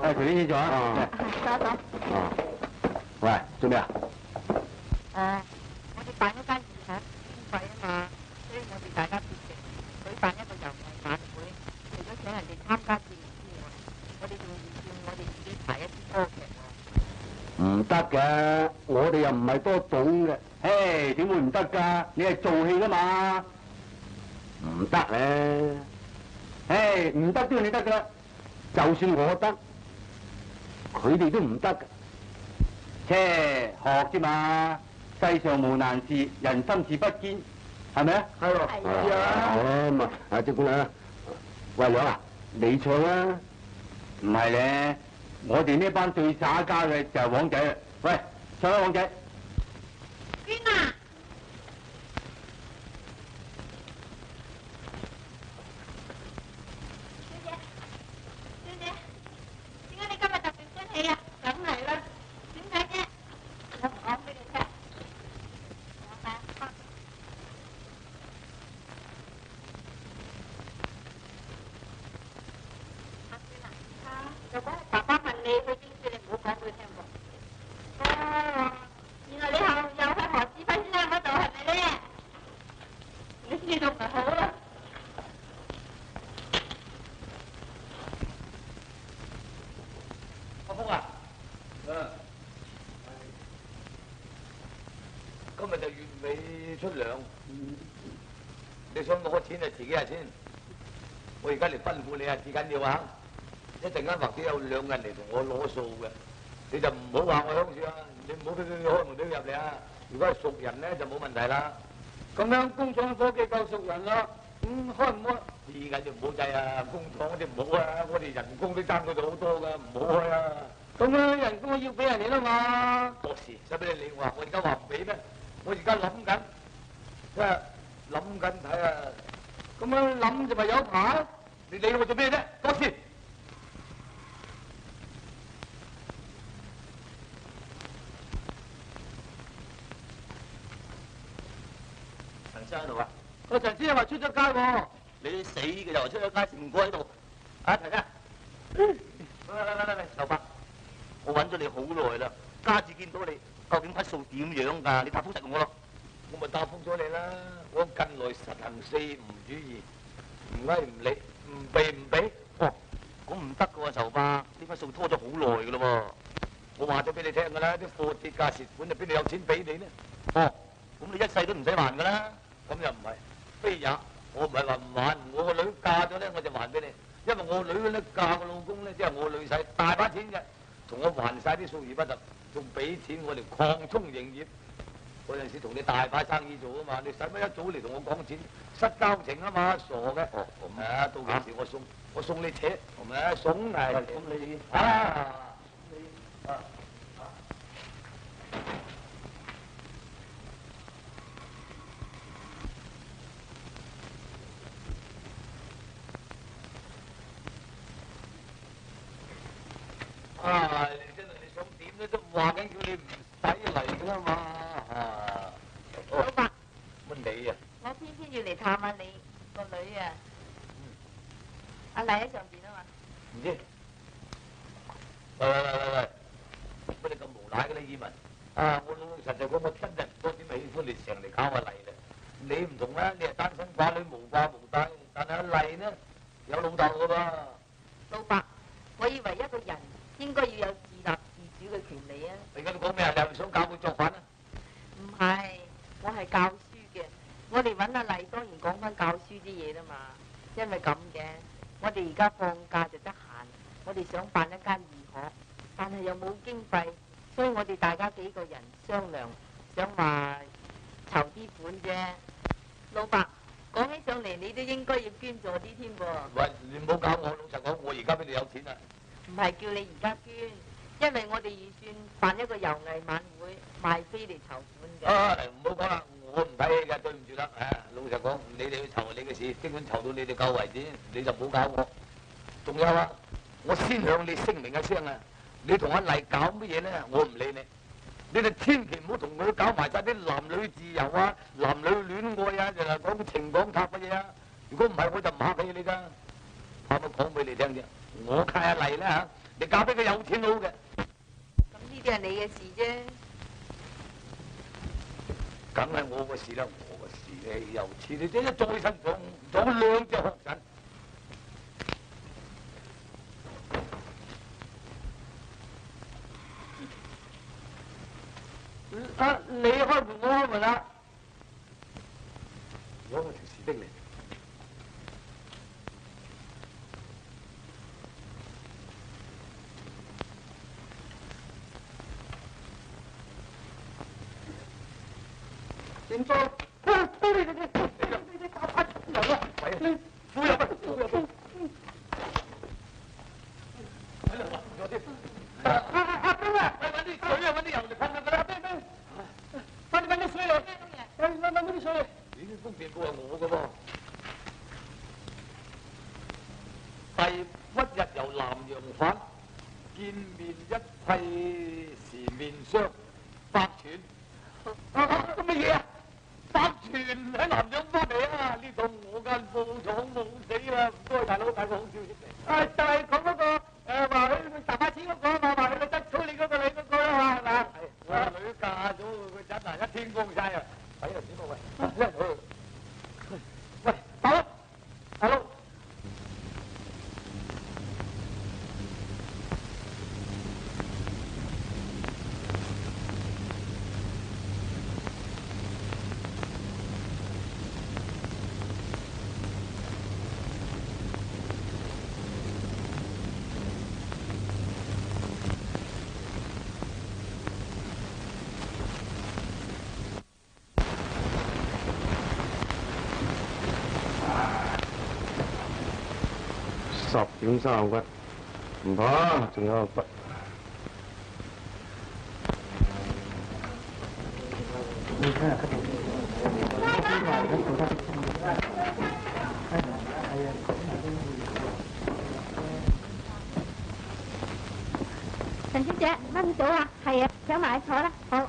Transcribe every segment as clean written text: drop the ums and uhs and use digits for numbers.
隨便先坐啊！坐。哦。喂，做咩啊？我哋辦嗰間義響捐費啊嘛，所以我哋大家決定舉辦一個遊藝晚會，除咗請人哋參加節目之外，我哋仲要我哋自己排一啲歌劇喎。唔得嘅，我哋又唔係多懂嘅。嘿，點會唔得㗎？你係做戲㗎嘛？唔得咧。嘿，唔得都要你得㗎啦。就算我得，佢哋都唔得㗎。學啫嘛，世上無難事，人心事不堅，係咪啊？係喎。係啊。好嘛，阿趙姑娘，喂娘啊，你唱啊？唔係咧，我哋呢班最耍家嘅就係黃仔啦。喂，唱啦，黃仔。娟啊！小姐，點解你今日特別歡喜啊？梗係啦。點解啫？我唔講俾你聽。阿娟啊，如果爸爸問你去邊處，你唔好講俾佢聽喎。哦，原來你又去何志輝先生嗰度係咪咧？你知道咪好咯。阿福啊，今日就月尾出糧，你想攞錢就自己下先。我而家嚟吩咐你啊，至緊要啊！一陣間或者有兩個人嚟同我攞數嘅，你就唔好話我鄉事啊！你唔好俾佢開門俾佢入嚟啊！如果係熟人咧就冇問題啦。咁樣工廠伙計夠熟人啦，開唔開？至緊要唔好制啊！工廠嗰啲唔好啊，我哋人工都爭佢哋好多噶，唔好開啊！咁樣人工我要俾人哋啦嘛。博士，使俾你理我啊？我而家話唔俾咩？我而家諗緊，即係諗緊睇下。咁樣諗就咪有排？你理我做咩啫？博士。陳生喺度啊？個陳生又話出咗街喎。你死嘅又話出咗街，唔過喺度。啊，陳生。嚟，劉伯，我揾咗你好耐啦，家子見到你，究竟匹數點樣㗎？你答覆實我咯。我咪答覆咗你啦。我近來實行四唔主義，唔翳唔理，唔避唔俾。哦，咁唔得嘅喎，仇伯，呢匹數拖咗好耐㗎咯喎。我話咗俾你聽㗎啦，啲貨跌價蝕本，就邊度有錢俾你呢？哦，咁你一世都唔使還㗎啦。咁又唔係，非也，我唔係話唔還，我個女嫁咗咧我就還俾你，因為我女咧嫁個老公咧即係我女婿大把錢嘅，同我還晒啲數而不特，仲俾錢我哋擴充營業。嗰陣時同你大把生意做啊嘛，你使乜一早嚟同我講錢？失交情啊嘛，傻嘅。哦，咁啊，到幾時我送你扯，係咪？送係。咁你啊，你啊。啊！真係你想點咧？都話緊叫你唔使嚟㗎啦嘛！啊，老伯，乜你啊？我偏偏要嚟探下你個女啊！阿麗喺上邊啊嘛。唔知。喂！乜你咁無賴嘅咧，以文？啊！我老老實實講，我真係唔多點喜歡你成日搞阿麗咧。你唔同啦，你係單身寡女，無掛無帶，但係阿麗呢，有老豆㗎噃。老伯，我以為一個人應該要有自立自主嘅權利啊！你而家講咩啊？你係咪想教佢作反啊？唔係，我係教書嘅。我哋揾阿麗當然講翻教書啲嘢啦嘛。因為咁嘅，我哋而家放假就得閒，我哋想辦一間義學，但係又冇經費，所以我哋大家幾個人商量，想話籌啲款啫。老伯，講起上嚟，你都應該要捐助啲添噃。喂，你唔好搞我，老實講，我而家邊度有錢啊？唔係叫你而家捐，因為我哋預算辦一個遊藝晚會，賣飛嚟籌款嘅。啊，唔好講啦，我唔睇戲嘅，對唔住啦。老實講，你哋去籌你嘅事，儘管籌到你哋夠為止，你就唔好搞我。仲有啊，我先向你聲明一聲啊，你同阿麗搞乜嘢咧？我唔理你，你哋千祈唔好同佢搞埋晒啲男女自由啊、男女戀愛啊，就係講情講塔嘅嘢啊。如果唔係，我就唔客氣你㗎。怕乜講俾你聽啫？我契阿麗咧嚇，你嫁俾個有錢佬嘅。咁呢啲係你嘅事啫。梗係我嘅事啦，我嘅事你又似你這一再身仲兩隻學神。啊！你開門，我開門啦。我係條士兵嚟。點做？你搞翻人啊！你扶入去，扶入去。喺度話咗啲。阿兵啊！揾啲水啊！揾啲油嚟噴下佢啦！兵，快啲揾啲水嚟！揾啲水嚟！呢啲封電報係我嘅噃。第屈日由南洋返，見面一切時面相，百全。咁乜嘢啊？百全喺南洋翻嚟啊！呢度我間布廠冇死啊！唔該大佬，帶個好消息嚟。就係講嗰個話佢大把錢嗰個嘛，話佢得娶你嗰個你嗰個啦嘛，係咪啊？我女嫁咗個仔啊，一天光晒啊！睇下點啊喂！喂，大佬，大佬。10.35骨，唔怕，仲有個骨。陳小姐，乜早啊？係啊，請埋坐啦。好。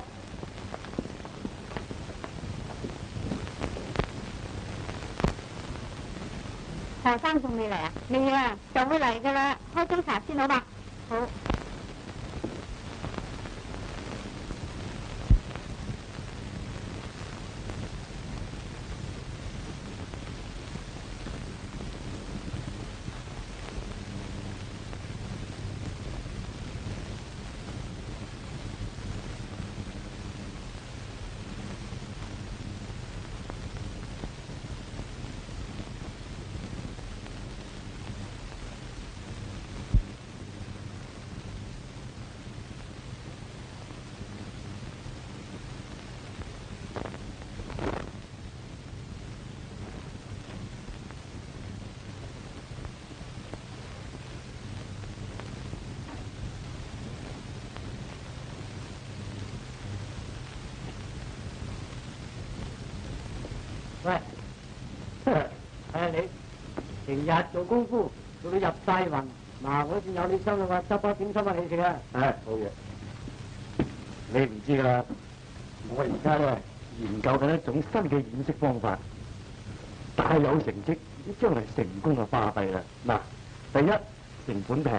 何生仲未嚟啊？未啊，就會嚟噶啦。開杯茶先好嘛？好。喂，睇下你成日做功夫，做到入晒魂。嗱，我先有你心啦嘛，執包點心啊你食啊！唉，好嘢。你唔知㗎，我而家咧研究緊一種新嘅演繹方法，大有成績，將來成功就巴閉啦。嗱，第一成本平，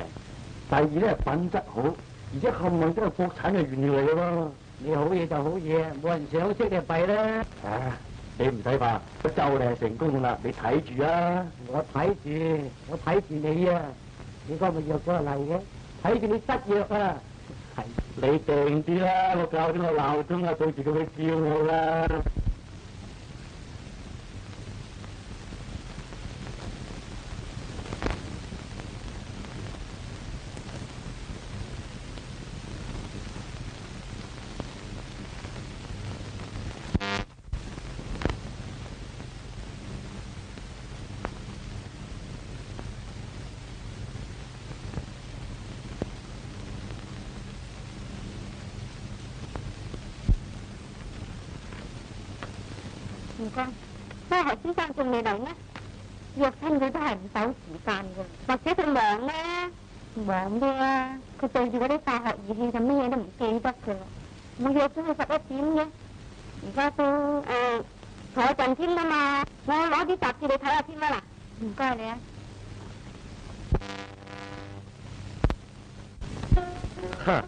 第二咧品質好，而且冚唪唥都係國產嘅原料嚟嘅喎。你好嘢就好嘢，冇人想識你弊啦。啊，你唔使怕，就嚟成功啦，你睇住啊！我睇住你啊！你嗰咪約咗嚟嘅，睇住你失約啊！係你定啲啦，我教咗個鬧鐘啊，到時佢會叫我啦。唔該，咩何先生仲未嚟咩？約親佢都係唔守時間嘅，或者佢忙咧？忙咩啊？佢對住嗰啲化學儀器就乜嘢都唔記得㗎。我約咗佢11點嘅，而家都坐陣添啦嘛。我攞啲雜誌你睇下先啦嗱，唔該你啊。哈！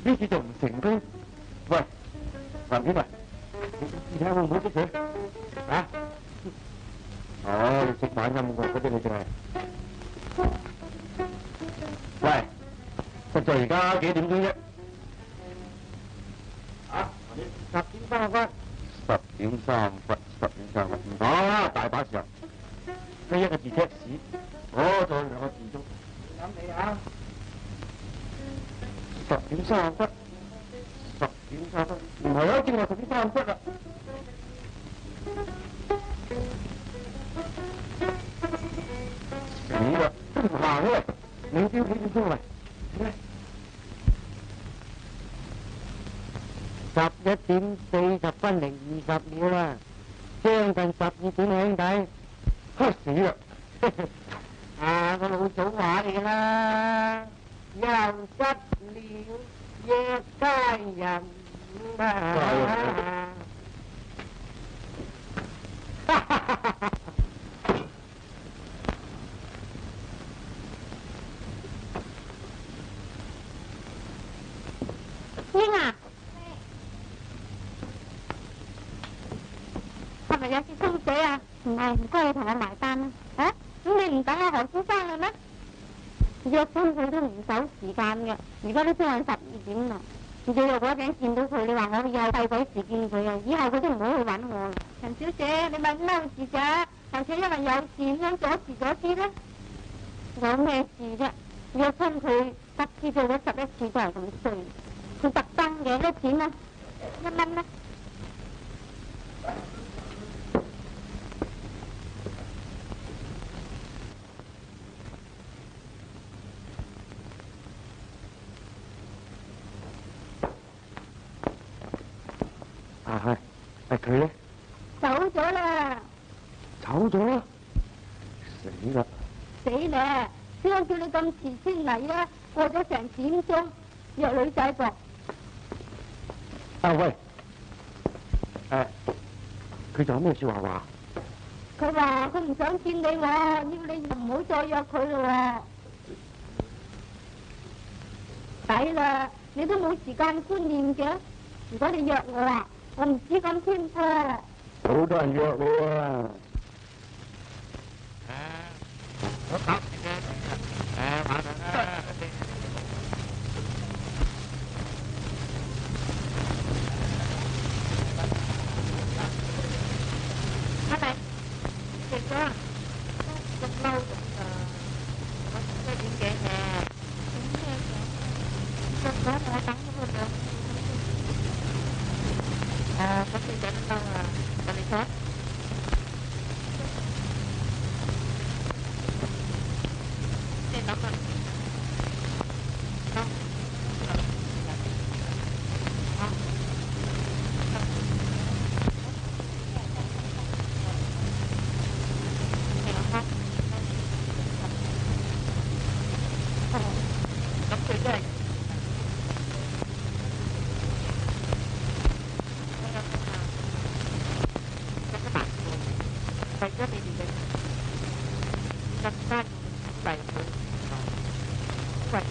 呢次就唔成功。喂，雲天啊！你睇下會唔會識佢？啊？哦，你識玩音樂嗰啲你淨係。喂，實在而家幾點鐘啫？啊？10點35分。10點35分，10點35分。哦，大把時候。呢一個字 text， 我仲有2個字鐘。諗你啊！10點35分。10點35分，唔係啊，正話10點35分啦。死啦，都唔行嘅，你朝幾點鐘嚟？11點40分零20秒啦，將近12點兄弟，嚇死啦！啊，個老早話嚟㗎啦，又失了約佳人啊！英啊，係咪有次空姐啊？唔係，唔該你同我埋單啦。啊，咁你唔等阿何先生啦咩？約親佢都唔守時間嘅，而家都將近12點啦。你若嗰陣見到佢，你話我又費鬼時見佢啊！以後佢都唔好去揾我啦。陳小姐，你問咩事啫？或者因為有事想阻遲咗啲咧？有咩事啫？約親佢得知做咗11次都係咁衰，佢特登嘅，幾多錢啊？1蚊啦。啊係佢咧？走咗啦！走咗啦！死啦！死咧！點解叫你咁遲先嚟啊？過咗成點鐘，約女仔噃。啊喂！佢仲有咩說話話？佢話佢唔想見你喎，要你唔好再約佢咯喎。抵啦，你都冇時間觀念嘅。如果你約我啊，我唔知咁天拖。好多人約我啊！我答你嘅，馬上啦。阿明，食咗啊？咁嬲咁㗎？我7點幾嘅。咁咩嘅？食咗我等咗佢2咁你整嬲啊？等你坐。你諗啊？咗你哋嘅更加要鼓勵佢，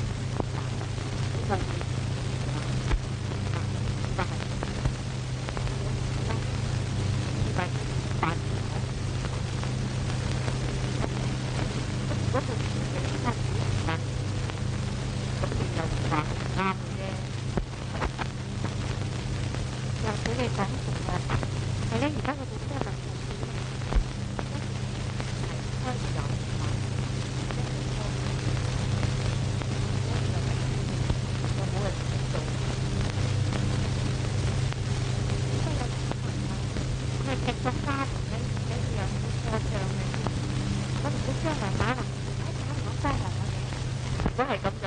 因為呢個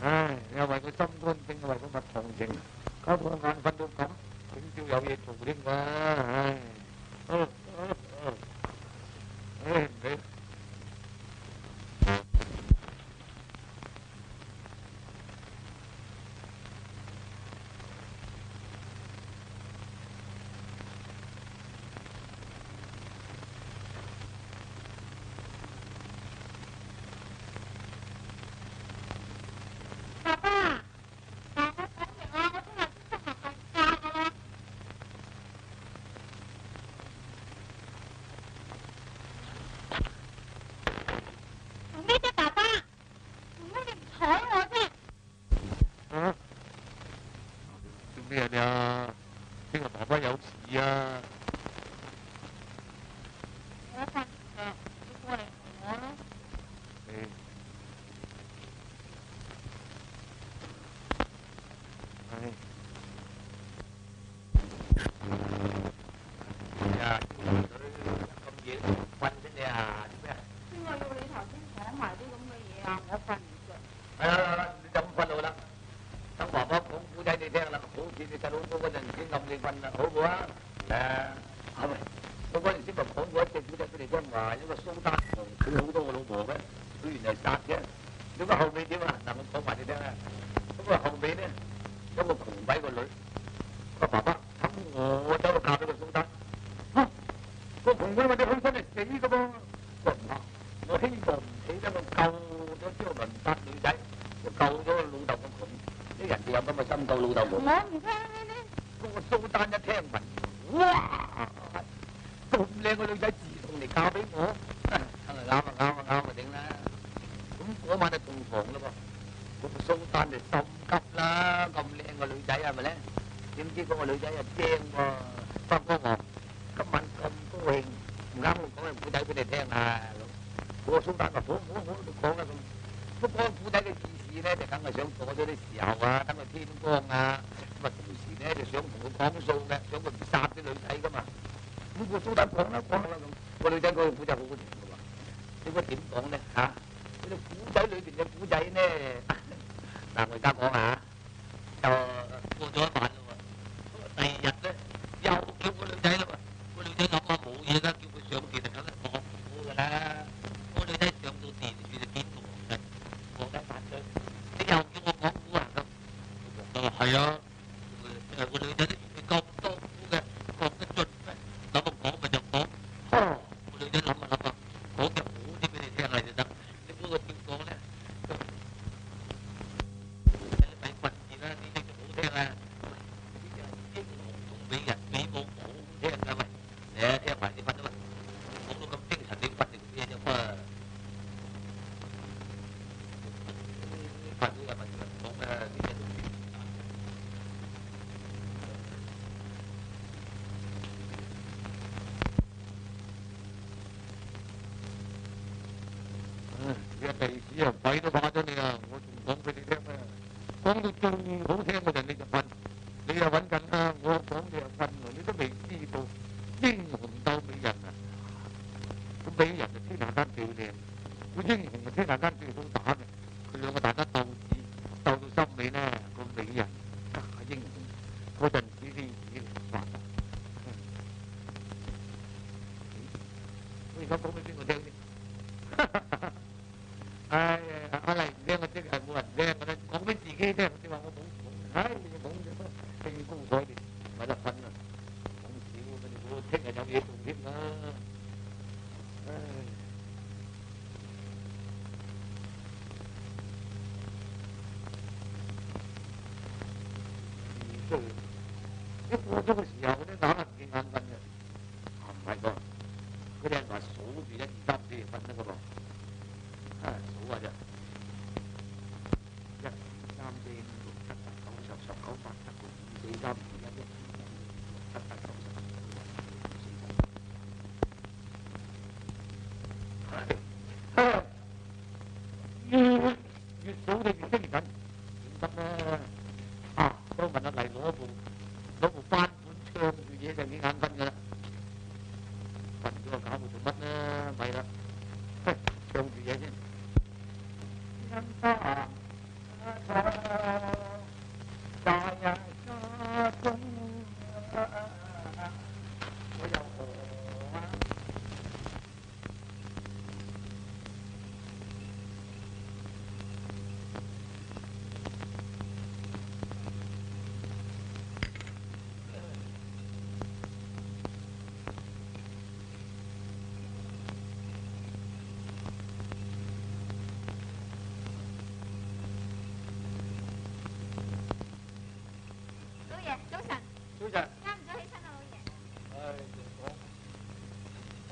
唉，又為個心肝症，又為個蜜糖症，搞到我眼瞓到咁，聽朝有嘢做添㗎，唉，唉，你。爸爸，但我講明啊，我聽日先生日放假㗎啦。做咩啫，爸爸？做咩你唔睬我啫？啊？做咩你啊？聽日爸爸有事啊！我瞓着，你過嚟同我啦。你唉，呀，咁夜瞓啫你啊？做咩啊？邊個要你頭先講埋啲咁嘅嘢啊？我瞓唔着。係啦，你就咁瞓好啦。等爸爸講古仔你聽啦，好似你細佬哥嗰陣時暗你瞓啦，好唔好啊？係咪？我嗰陣時咪講過一隻古仔俾你聽，話一個蘇丹王佢好多個老婆嘅，佢原來殺嘅。你話後尾點啊？嗱，我講埋你聽啊。咁啊後尾咧，有個窮鬼個女，個爸爸等我走去嫁俾個蘇丹。嚇！個窮鬼話你好心係死嘅噃。我唔怕，我希望唔死得，我救咗張倫殺女仔，就救咗個老豆個窮。啲人哋有咁嘅心救老豆窮。我唔聽呢啲。嗰個蘇丹一聽聞，哇！咁靚個女仔自動嚟嫁俾我，啱啊頂啦！咁嗰晚就洞房啦噃，嗰個蘇丹就心急啦，咁靚個女仔係咪咧？點知嗰個女仔又精喎，北方王今晚咁高興，唔啱我講個古仔俾你聽啊！嗰個蘇丹話好，你講啦咁。不過古仔嘅意思咧，就梗係想過咗啲時候啊，等佢天光啊，咁啊同時咧就想同佢講數嘅，想佢唔殺啲女仔噶嘛。咁個蘇丹講啦咁，個女仔嗰個古仔好好聽嘅喎。應該點講咧嚇？嗰啲古仔裏邊嘅古仔咧，嗱我而家講下，就過咗一晚啦喎。第二日咧又叫個女仔啦喎，個女仔諗下冇嘢啦，叫佢上電就梗係講好㗎啦。個女仔上到電住就見到皇帝發咗，你又叫我講古啊咁？我話係啊，個女仔你咁多古嘅講得盡咩？諗我講咪就講，個女仔諗下，講隻好啲俾你聽下就得。你估佢點講咧？你咪訓字啦，你聽就好聽啊！英雄同美人比武好聽㗎喂，嚟聽埋你瞓啊喂，講到咁精神，你瞓定啲嘢啫嘛？瞓都係問講啊，啲嘢都唔你個鼻屎啊，鬼都怕咗你啊！我仲講俾你聽咩？講到最好聽嗰陣你就瞓，你又穩陣啦。我講你又瞓喎，你都未知道英雄鬥美人啊！個美人就天下間最靚，個英雄就天下間最好打嘅。佢兩個大家鬥智，鬥到心尾咧，個美人打英雄嗰陣時啲英雄發達。我而家講俾邊個聽先？唉，阿黎唔聽我即係冇人聽嘅咧，講俾自己聽。你話我冇講，唉，你講咗興高采烈，咪得瞓啦。講少嘅你估聽日有嘢做添啦。唉，2歲，一過咗嘅時候咧，硬係唔見眼瞓嘅。唔係噃，嗰啲人話數住1、2、3、4就瞓得嘅噃。數下啫，1、2、3、4、5、6、7、8、9、10、19、18、19、20、4、3、2、1、1、2、3、4、5、6、7、8、9、10、11、12、13、14、15、越數就越精神，點得咧？都問阿黎攞部翻本唱住嘢就幾眼瞓㗎啦，瞓咗個覺做乜咧？咪啦〜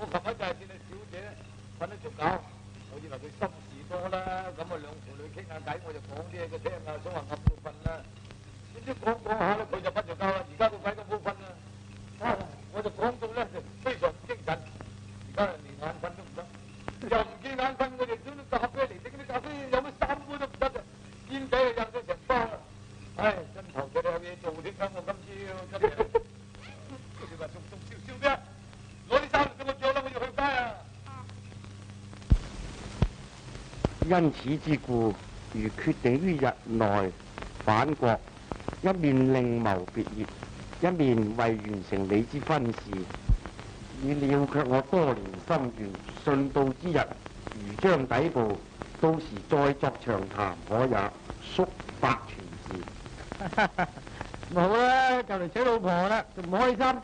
我琴日就係見你小姐瞓得着覺，我以為佢心事多啦，咁啊兩父女傾下偈，我就講啲嘢佢聽啊，想話暗到瞓啦。點知講下咧，佢就瞓着覺啦，而家個鬼咁好瞓啊！我就講到咧就非常精神，而家連眼瞓都唔得，又唔見眼瞓，我就將啲咖啡嚟整啲咖啡，有乜3杯都唔得啊！煙仔就飲咗成包啦，唉，真頭佢哋有嘢做添啊！我今朝真係，你話仲笑咩？攞啲衫嚟俾我着啦，我要去街啊！因此之故，如決定於日內返國，一面另謀別業，一面為完成你之婚事，以了卻我多年心願。順道之日，如將抵步，到時再作長談可也。叔伯全是。冇啦，就嚟娶老婆啦，仲唔開心？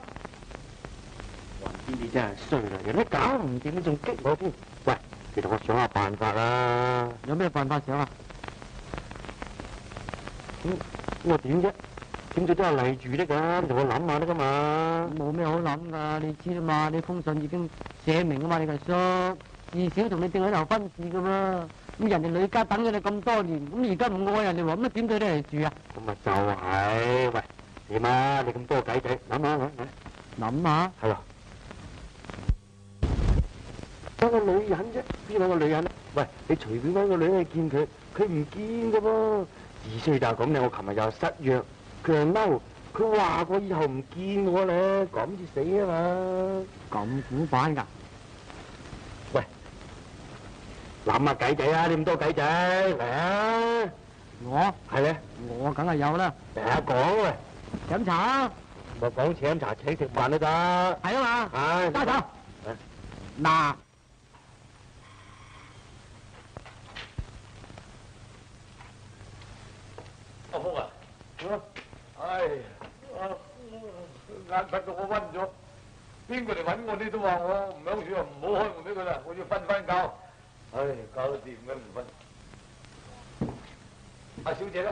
雲啲你真係衰啦，人都搞唔掂，你仲激我添？喂，你同我想下辦法啦。有咩辦法想啊？我點啫？點做都係嚟住得㗎，你同我諗下得㗎嘛。冇咩好諗㗎，你知啦嘛，你封信已經寫明啊嘛，你個叔至少同你定喺頭婚事㗎喎。咁人哋女家等咗你咁多年，咁而家唔愛人哋喎，咁點對得嚟住啊？咁咪就係，喂，點啊？你咁多計仔，諗下諗下。係喎。揾個女人啫，邊揾個女人咧？喂，你隨便揾個女人去見佢，佢唔見㗎噃。自衰就係咁咧，我琴日又失約，佢又嬲，佢話過以後唔見我咧，咁至死啊嘛！咁古板㗎？喂，諗下計仔啊！你咁多計仔，嚟啊！我係咧，我梗係有啦。嚟啊講喂，飲茶啊？唔係講請飲茶請食飯都得。係啊嘛。係。揸手。嗱。阿福啊！唉，眼瞓到我暈咗，邊個嚟揾我你都話我唔響處啊，唔好開門俾佢啦，我要瞓翻覺。唉，搞到掂嘅唔瞓。阿小姐咧？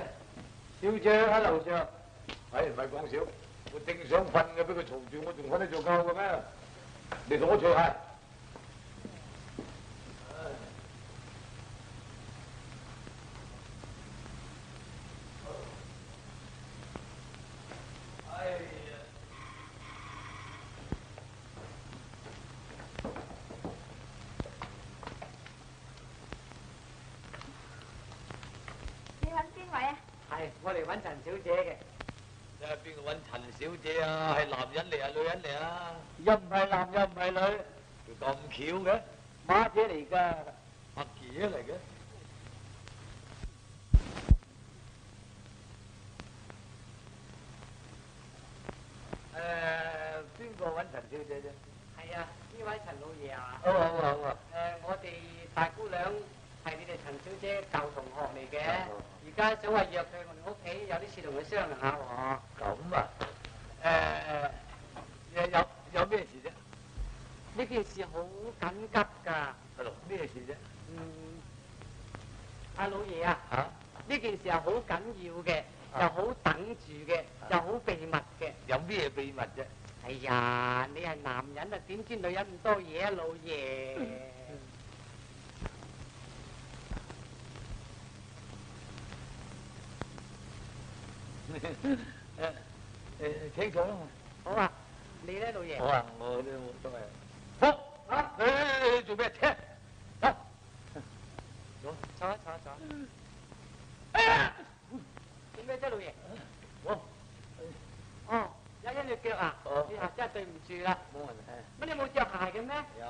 小姐喺樓上。唉，唔係講笑，我正想瞓嘅，俾佢嘈住，我仲瞓得着覺嘅咩？你同我除鞋。我嚟揾陳小姐嘅。邊個揾陳小姐啊？係男人嚟啊，女人嚟啊？又唔係男又唔係女，佢咁巧嘅？馬姐嚟㗎。阿姐嚟嘅？邊個揾陳小姐啫？係啊，呢位陳老爺啊。好啊好啊好啊。我哋大姑娘係你哋陳小姐舊同學嚟嘅。而家想話約佢我哋屋企，有啲事同佢商量下喎。咁啊？有咩事啫？呢件事好緊急㗎。係咯，咩事啫？阿老爺啊，呢件事係好緊要嘅，又好等住嘅，又好秘密嘅。有咩秘密啫？哎呀，你係男人啊，點知女人咁多嘢啊，老爺？清楚啦嘛。好啊，你咧，老爺？好啊，我都冇所謂。好啊！做咩聽？坐。哎呀！做咩啫，老爺？哦，有一隻腳啊！你真係對唔住啦。冇問題。乜你冇着鞋嘅咩？有。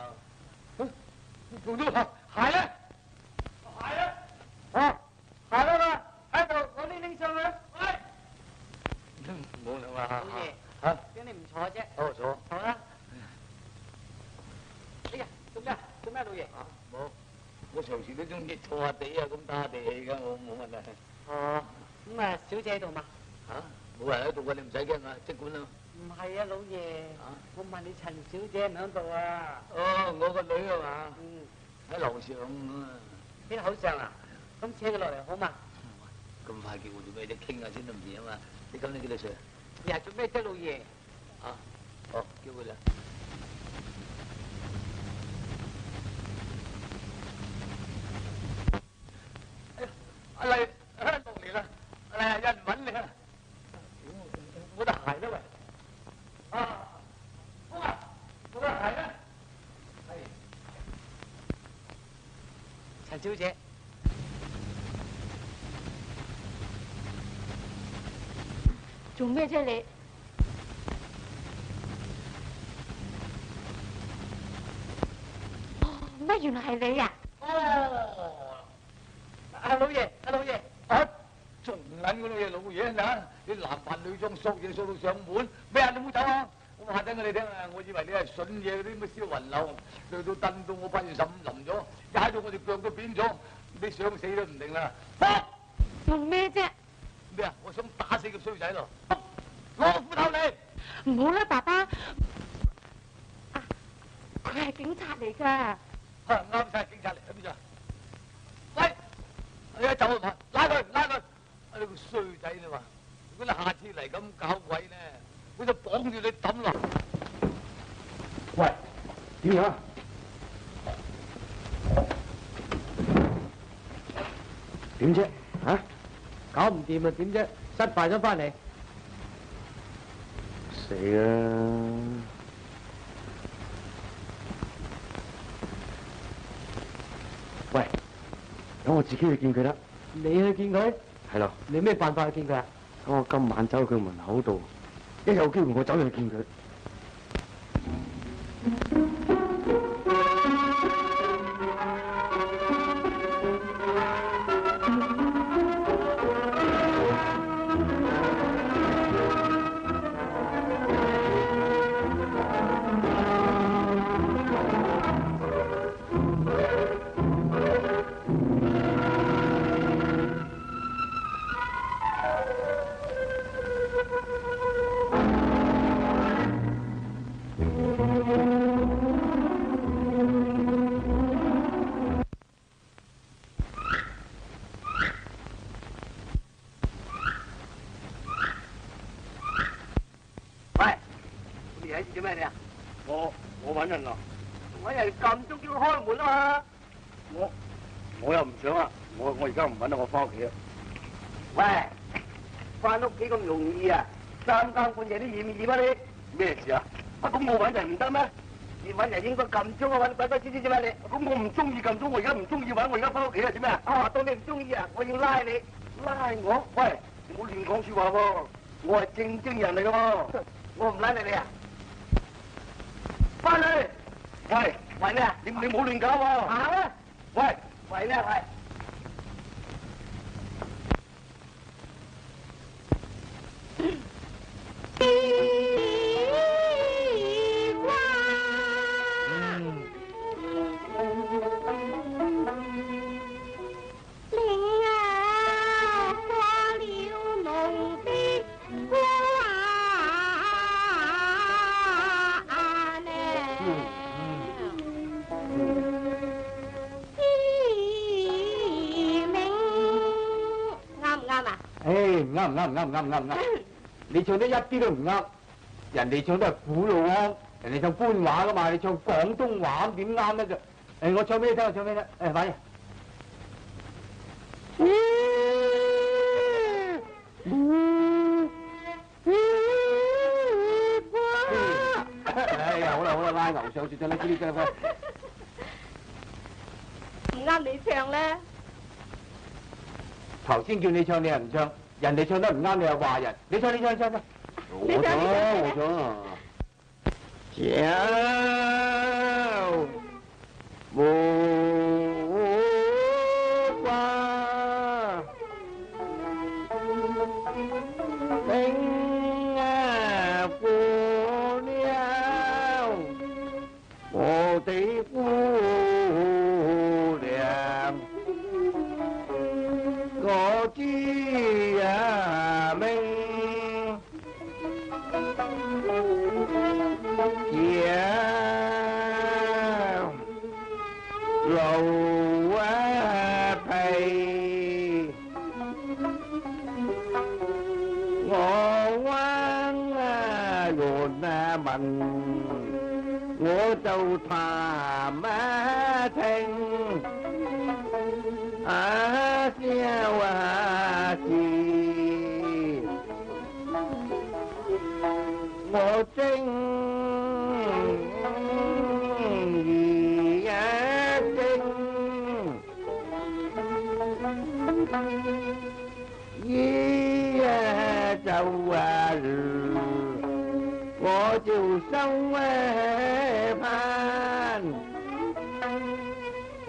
仲要鞋咧？鞋咧？鞋啦嘛，喺度，我拎上去。喂！冇啦嘛。老爺。嚇？點解你唔坐啫？好坐。坐啦。哎呀，做咩，老爺？冇。我隨時都中意坐下地啊，咁打下地氣㗎，我冇問題。哦，咁啊，小姐喺度嘛？冇人喺度㗎，你唔使驚啊，即管啦。唔係啊，老爺。我問你陳小姐唔喺度啊？我個女啊嘛。喺樓上啊。喺樓上啊？咁請佢落嚟好嘛？咁快叫我做咩啫？傾下先都唔遲啊嘛。你今年幾多歲啊？你係做咩啫，老爺？叫佢啦。陳小姐。做咩啫你？乜原來係你啊？哦，阿老爺，阿老爺，啊，仲撚個老爺，老爺嗱，你男扮女裝，索嘢索到上門，咩啊？你唔好走啊！我話緊你聽啊！我以為你係筍嘢嗰啲乜燒雲流，累到蹬到我8月15淋咗，踩到我條腳都扁咗，你想死都唔定啦！做咩啫？咩啊？我想打死個衰仔咯！攞斧頭嚟！唔好啦，爸爸。啊，佢係警察嚟㗎。啱晒，警察嚟喺邊度？喂，你一走啊！拉佢，拉佢！你個衰仔你話，如果你下次嚟咁搞鬼咧，我就綁住你抌落。喂，點樣？點啫？嚇？搞唔掂啊？點啫？失敗咗翻嚟。死啦！喂，等我自己去見佢啦。你去見佢？係咯。你咩辦法去見佢啊？等我今晚走去佢門口度，一有機會我走去見佢。做咩你啊？我揾人啊！揾人撳鐘叫佢開門啊嘛！我又唔想啊！我而家唔揾啦，我翻屋企啊！喂，翻屋企咁容易啊？3更半夜都驗唔驗啊你？咩事啊？咁我揾人唔得咩？你揾人應該撳鐘啊，揾鬼鬼知知啫嘛你？咁我唔中意撳鐘，我而家唔中意揾，我而家翻屋企啊！做咩啊？啊，當你唔中意啊，我要拉你！拉我？喂，唔好亂講説話喎！我係正經人嚟噶喎！我唔拉你啊！翻嚟！喂，為咩啊？你冇亂搞喎！行啊！喂，為咩喂？啱！你唱得一啲都唔啱，人哋唱都係古老啊，人哋唱官話噶嘛，你唱廣東話點啱咧就？我唱俾你聽，我唱俾你聽，快啲！哎呀，好啦，拉牛上樹，唱得呢啲啦，唔啱你唱咧？頭先叫你唱，你又唔唱。人哋唱得唔啱，你又話人。你唱。我唱。無話冰啊過了，我的姑娘，我知啊明。路啊皮，我彎啊潤啊文，我就談啊情，啊笑啊笑，我正。sông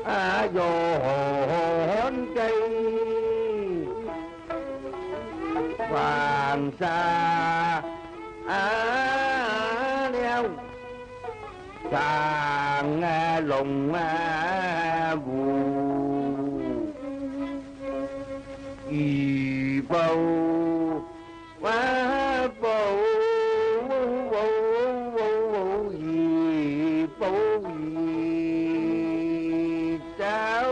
Phan dồn cây Hoàng Sa đeo càng lùng vù y bầu quá bầu y bầu y cháu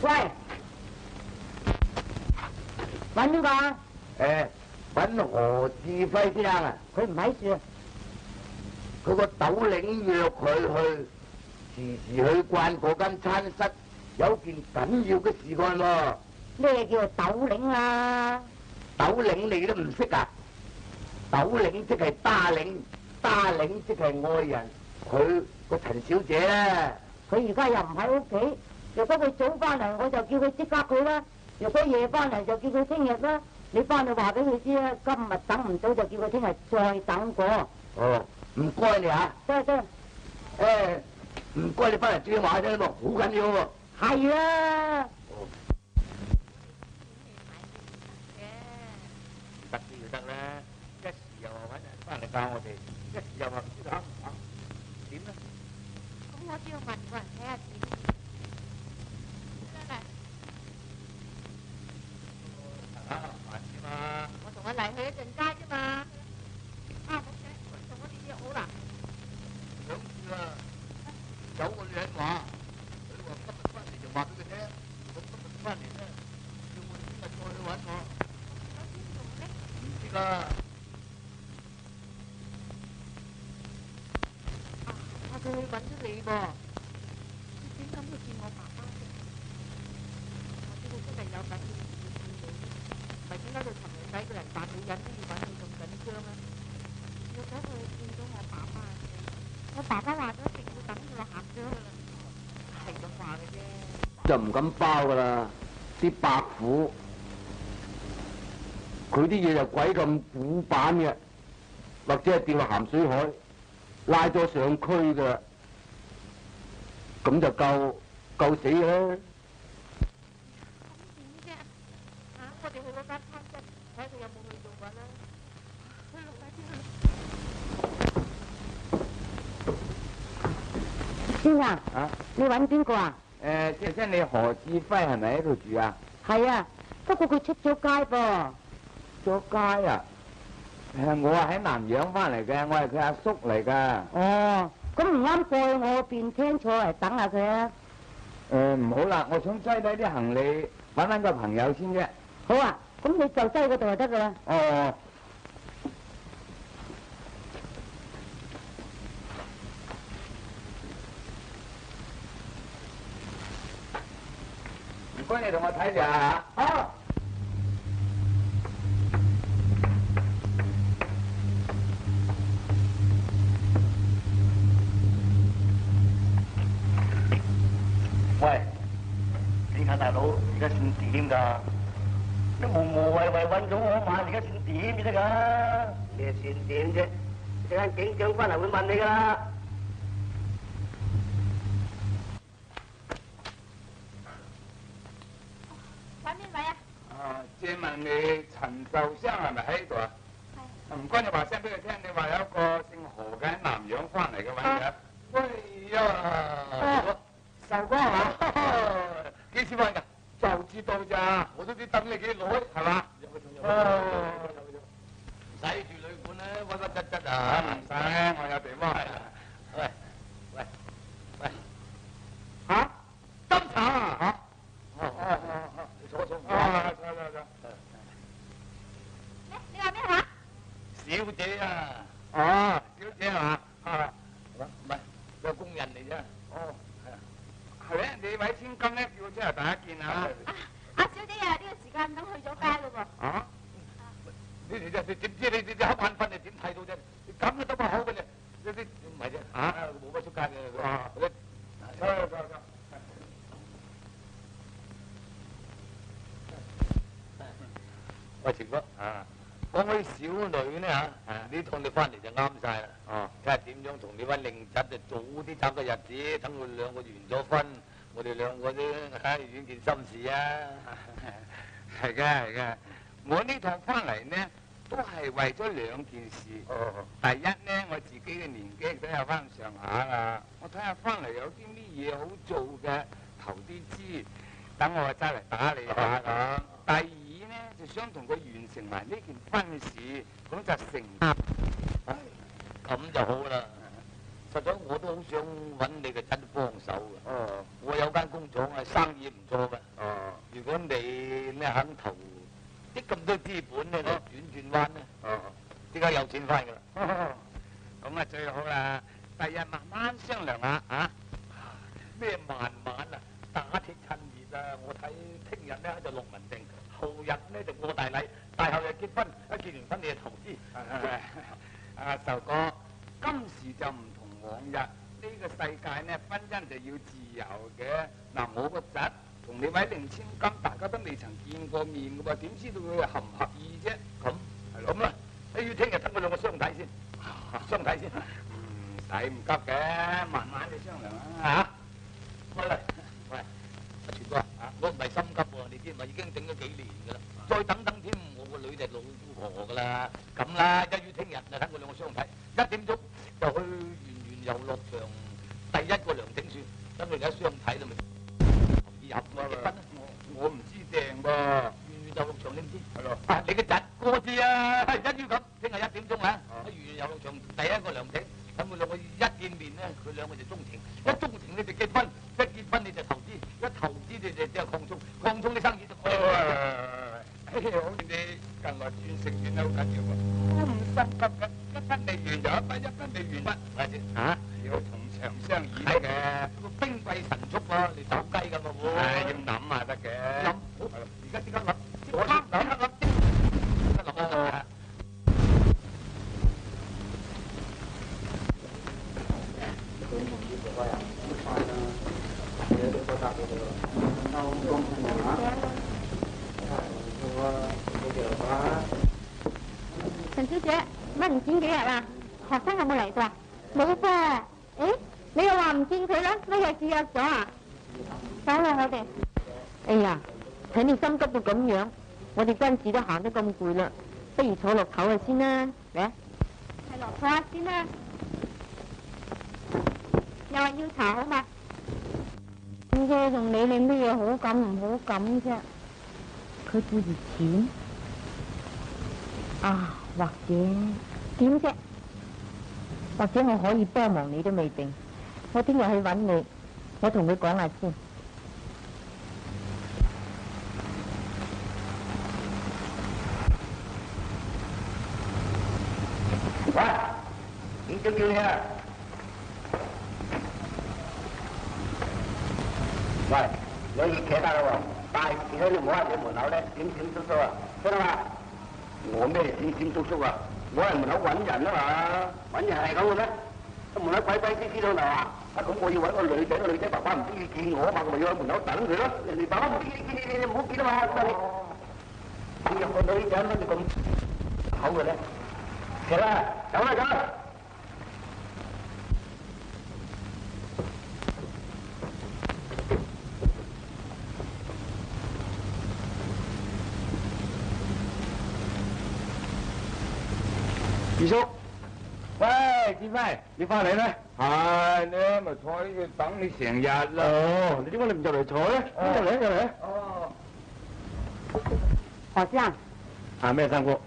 喂，揾邊個啊？揾何志輝先生啊！佢唔喺處，佢個斗領約佢去，時時去慣嗰間餐室，有件緊要嘅事幹喎。咩叫做斗領啊？斗領你都唔識啊？斗領即係打領，打領即係愛人。佢個陳小姐咧，佢而家又唔喺屋企。如果佢早翻嚟，我就叫佢即刻去啦；如果夜翻嚟，就叫佢聽日啦。你翻去話俾佢知啦，今日等唔到就叫佢聽日再等過。哦，唔該你嚇。得。唔該你翻嚟注意話聲喎，好緊要喎。係啊。得啲就得啦，一時又話揾人翻嚟教我哋，一時又話唔知道肯唔肯，點咧？咁我都要問個人睇下點。我同阿黎去一陣街啫嘛。冇嘅，同我哋約好啦。想住啊！有個女人話，佢話今日翻嚟就話俾佢聽，我今日翻嚟咧，叫我聽日再去揾我。唔知啦。佢去揾咗你噃。點咁去見我爸爸啫？我知佢真係有緊要事要見你，唔係點解佢尋日仔個人扮女人都要揾你咁緊張啊？如果佢見到我爸爸嘅，我爸爸話咗一定要等佢行咗噶啦，係咁話嘅啫。就唔敢包噶啦，啲白虎佢啲嘢就鬼咁古板嘅，或者係掉落鹹水海，拉咗上區噶，咁就夠死嘅啦。咁點啫？嚇！我哋去嗰間餐廳睇佢有冇去做過啦。去落快啲去。先生啊，你揾邊個啊？即係你何志輝係咪喺度住啊？係啊，不過佢出咗街噃。出街啊？我係喺南洋翻嚟嘅，我係佢阿叔嚟噶。哦，咁唔啱過去我邊廳坐嚟等下佢啊。唔好啦，我想擠低啲行李，揾個朋友先啫。好啊，咁你就擠嗰度就得噶啦。哦。唔該，你同我睇下嚇。好。喂，你睇大佬而家算點㗎？都無謂揾咗我晚，而家算點先得㗎？咩算點啫？陣間警長翻嚟會問你㗎啦。揾邊位啊？借問你陳壽香係咪喺度啊？係。唔該，你話聲俾佢聽，你話有一個姓何嘅喺南洋翻嚟嘅揾佢。喂呀！壽哥啊，幾時翻㗎？就知道咋，我都知等你幾耐，係嘛？唔使住旅館啦，屈屈質質啊！唔使，我有地方係。喂，嚇？斟茶啊？嚇？坐。坐。你話咩話？小姐啊！哦，小姐係嘛？唔係，個工人嚟啫。哦，係咧，你位千金咧，叫出嚟大家見下。阿小姐啊，呢個時間等去咗街咯喎。啊？你點知你瞌眼瞓，你點睇到啫？你咁都得個好嘅啫，呢啲唔係啫。冇乜出街嘅。走。喂，情哥，講起小女呢呢趟你翻嚟就啱晒啦。睇下點樣同你位令侄就早啲找個日子，等佢兩個完咗婚，我哋兩個都軟件心事啊。係嘅，我呢趟翻嚟呢，都係為咗兩件事。第一呢，我自己嘅年紀都有翻上下啦，我睇下翻嚟有啲咩嘢好做嘅，投啲資，等我揸嚟打理下咁。第二呢，就想同佢完成埋呢件婚事，咁就成。咁就好啦。實在我都好想揾你嘅侄幫手嘅。我有間工廠係生意唔錯嘅。如果你呢肯投啲咁多資本咧，轉彎咧，即刻有錢翻㗎啦。咁啊最好啦，第日慢慢商量下啊。咩慢慢啊？打鐵趁熱啊！我睇聽日咧就落文定，後日咧就過大禮，大後日結婚，一結完婚你就投資。壽哥，今時就唔同往日，呢個世界呢，婚姻就要自由嘅。嗱，我個侄同你位令千金，大家都未曾見過面嘅喎，點知道佢合唔合意啫？咁啦，要聽日等佢兩個相睇先，唔使唔急嘅，慢慢你商量啦。喂，阿全哥我唔係心急喎，你知唔係已經整咗幾年㗎啦，再等等添，我個女就老姑婆㗎啦。咁啦，一於聽日就等佢兩個相睇，1點鐘就去圓遊樂場第一個涼亭算，等佢哋一相睇啦咪入結婚。我唔知訂噃。圓遊樂場你唔知？係咯。你個侄我知啊，一於咁，聽日1點鐘啊，喺圓遊樂場第一個涼亭，等佢兩個一見面咧，佢兩個就鍾情，一鍾情你就結婚，一結婚你就投資，一投資你就擴充，擴充啲生意就。好似你近來轉食轉得好緊要喎，我唔心急嘅，一分未完就一分，一分未完不，係先要從長相宜得嘅。陳小姐，乜唔見幾日啊？學生有冇嚟過？冇噃。誒，你又話唔見佢啦？呢日自約咗啊？走啦，我哋。哎呀，睇你心急到咁樣，我哋跟住都行得咁攰啦，不如坐落唞下先啦。嚟，係落坐下先啦。又話要茶好嘛？咁啫，仲理你咩嘢好感唔好感啫？佢顧住錢啊，或者點啫？或者我可以幫忙你都未定。我聽日去揾你，我同佢講下先。喂，點叫你啊？喂，有熱企得啦喎，但係企喺你唔好喺你門口咧，點點叔叔啊，聽到嘛？我咩點點叔叔啊？我喺門口揾人啊嘛，揾人係咁嘅咩？個門口鬼鬼祟祟到嚟啊！咁我要揾個女仔，個女仔爸爸唔中意見我啊嘛，我咪要喺門口等佢咯。人哋爸爸唔中意見你唔好見啊嘛，咁你入個女仔乜你咁口嘅咧？行啦，走啦走啦！二叔，喂，志輝，你翻嚟咧？係你咪坐喺度等你成日啦。哦，你點解你唔入嚟坐咧？入嚟入嚟。哦，何生，啊咩三姑？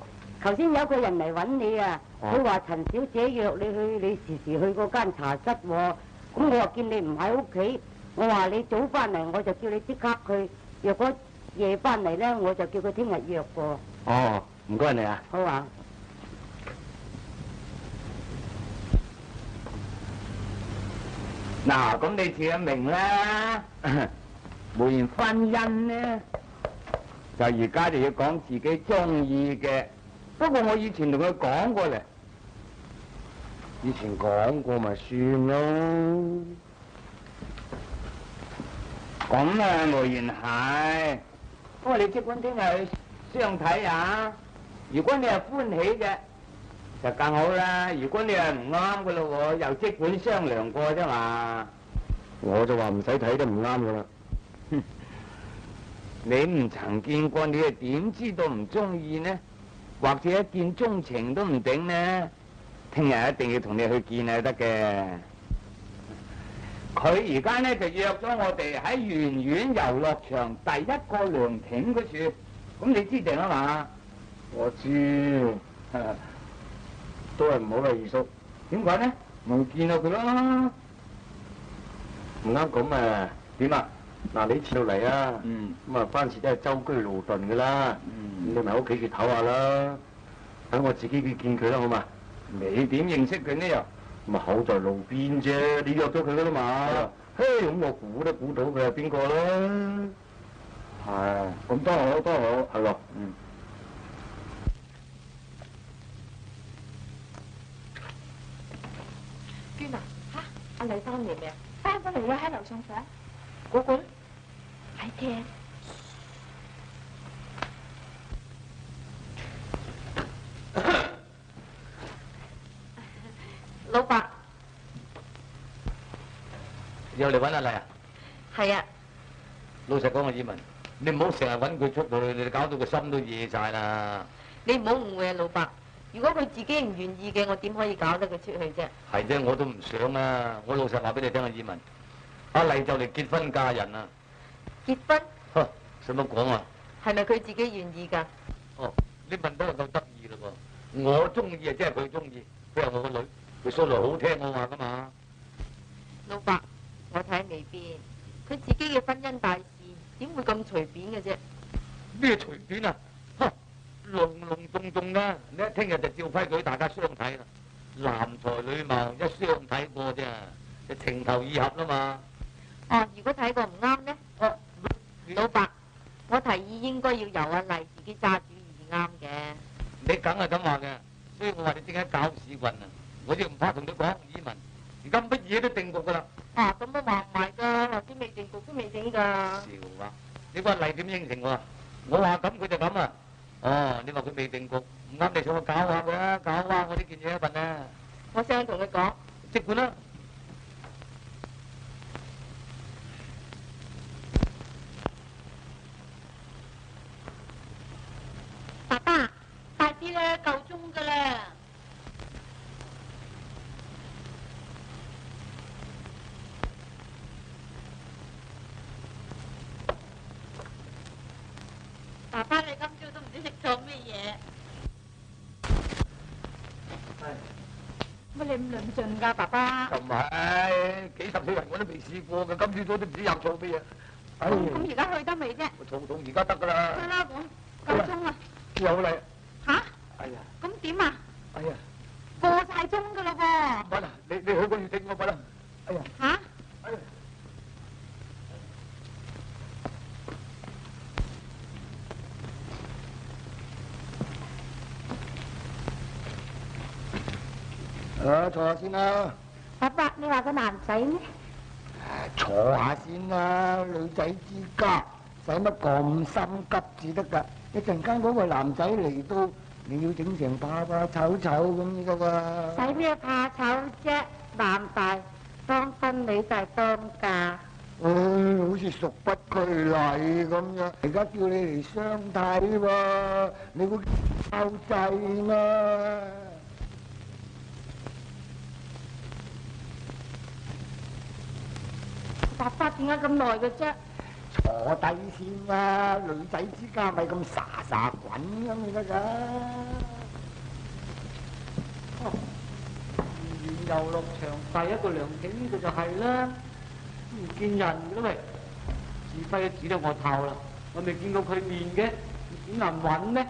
頭先有個人嚟揾你啊，哦佢話陳小姐約你去，你時時去嗰間茶室喎。咁我話見你唔喺屋企，我話你早翻嚟，我就叫你即刻去。若果夜翻嚟咧，我就叫佢聽日約過。哦，唔該你啊。好啊。嗱，咁你自然明啦。無言婚姻呢，就而家就要講自己中意嘅。不過我以前同佢講過咧，以前講過咪算咯。咁啊無言係。不過你即管聽日去相睇下，如果你係歡喜嘅，就更好啦。如果你係唔啱嘅咯，又即管商量過啫嘛。我就話唔使睇都唔啱噶啦。你唔曾見過，你係點知道唔中意呢？或者一見鍾情都唔頂呢？聽日一定要同你去見係得嘅。佢而家呢就約咗我哋喺圓苑遊樂場第一個涼亭嗰處，咁你知定啊嘛？我知，都係唔好啦，二叔。點解呢？咪見到佢咯。唔啱咁啊？點啊？嗱，你遲到嚟啊，咁啊翻時都係舟車勞頓噶啦，你咪喺屋企住唞下啦，等我自己去見佢啦，好嘛？你點認識佢呢？又咪口在路邊啫，你約咗佢噶啦嘛？嘿，咁我估都估到佢係邊個啦。係，咁多好多好，係喎。娟啊，嚇，阿麗翻嚟未啊？翻返嚟啦，喺樓上房。嗰個咧喺廳。老伯，又嚟揾阿麗啊？係啊，老實講啊，以文，你唔好成日揾佢出到去，你搞到個心都野晒啦。你唔好誤會啊，老伯。如果佢自己唔願意嘅，我點可以搞得佢出去啫？係啫，我都唔想啊！我老實話俾你聽啊，以文，阿麗就嚟結婚嫁人啦。結婚？呵，使乜講啊？係咪佢自己願意㗎？哦，你問得就夠得意啦喎！我中意啊，即係佢中意，佢係我個女，佢說來好聽我話噶嘛。老伯，我睇未必，佢自己嘅婚姻大事點會咁隨便嘅啫？咩隨便啊？呵，隆隆重重㗎！你一聽日就照規矩大家相睇啦。男才女貌一相睇過啫，就情投意合啦嘛。哦，如果睇過唔啱呢？老伯，我提議應該要由阿麗自己揸主意啱嘅。你梗係咁話嘅，所以我話你點解搞屎棍啊！我亦唔怕同你講，以文，而家乜嘢都定局噶啦，啊，咁都話唔埋㗎，頭先未定局都未整㗎。笑啊！你話黎點應承我啊？我話咁佢就咁啊！哦，你話佢未定局，唔啱你上去搞下佢啊，搞下我呢件嘢一份啊！我想同佢講，即管啦。爸爸，快啲啦，夠鐘㗎啦。爸爸，你今朝都唔知食咗咩嘢？乜你咁論盡㗎，爸爸？同埋幾十歲人我都未試過嘅，今朝早都唔知入錯咩嘢。咁而家去得未啫？肚痛而家得㗎啦。去啦，咁夠鐘啦。有嚟。吓？哎呀！咁點啊？哎呀！過晒鐘㗎咯噃。唔啦，你好過要整我不啦。哎呀！吓？哎呀！坐下先啦。爸爸，你話個男仔咩？坐下先啦，女仔之家，使乜咁心急至得㗎？一陣間嗰個男仔嚟到，你要整成怕怕醜醜咁㗎喎。使咩怕醜啫？男大當婚女大當嫁。好似淑不拘禮咁樣。而家叫你嚟相睇喎，你會交際咩？爸爸點解咁耐嘅啫？坐低先啦，女仔之家咪咁沙沙滾咁咪得㗎。遊樂場第一個涼亭呢度就係啦，唔見人嘅喂，指揮都指到我頭啦，我未見過佢面嘅，點難揾呢？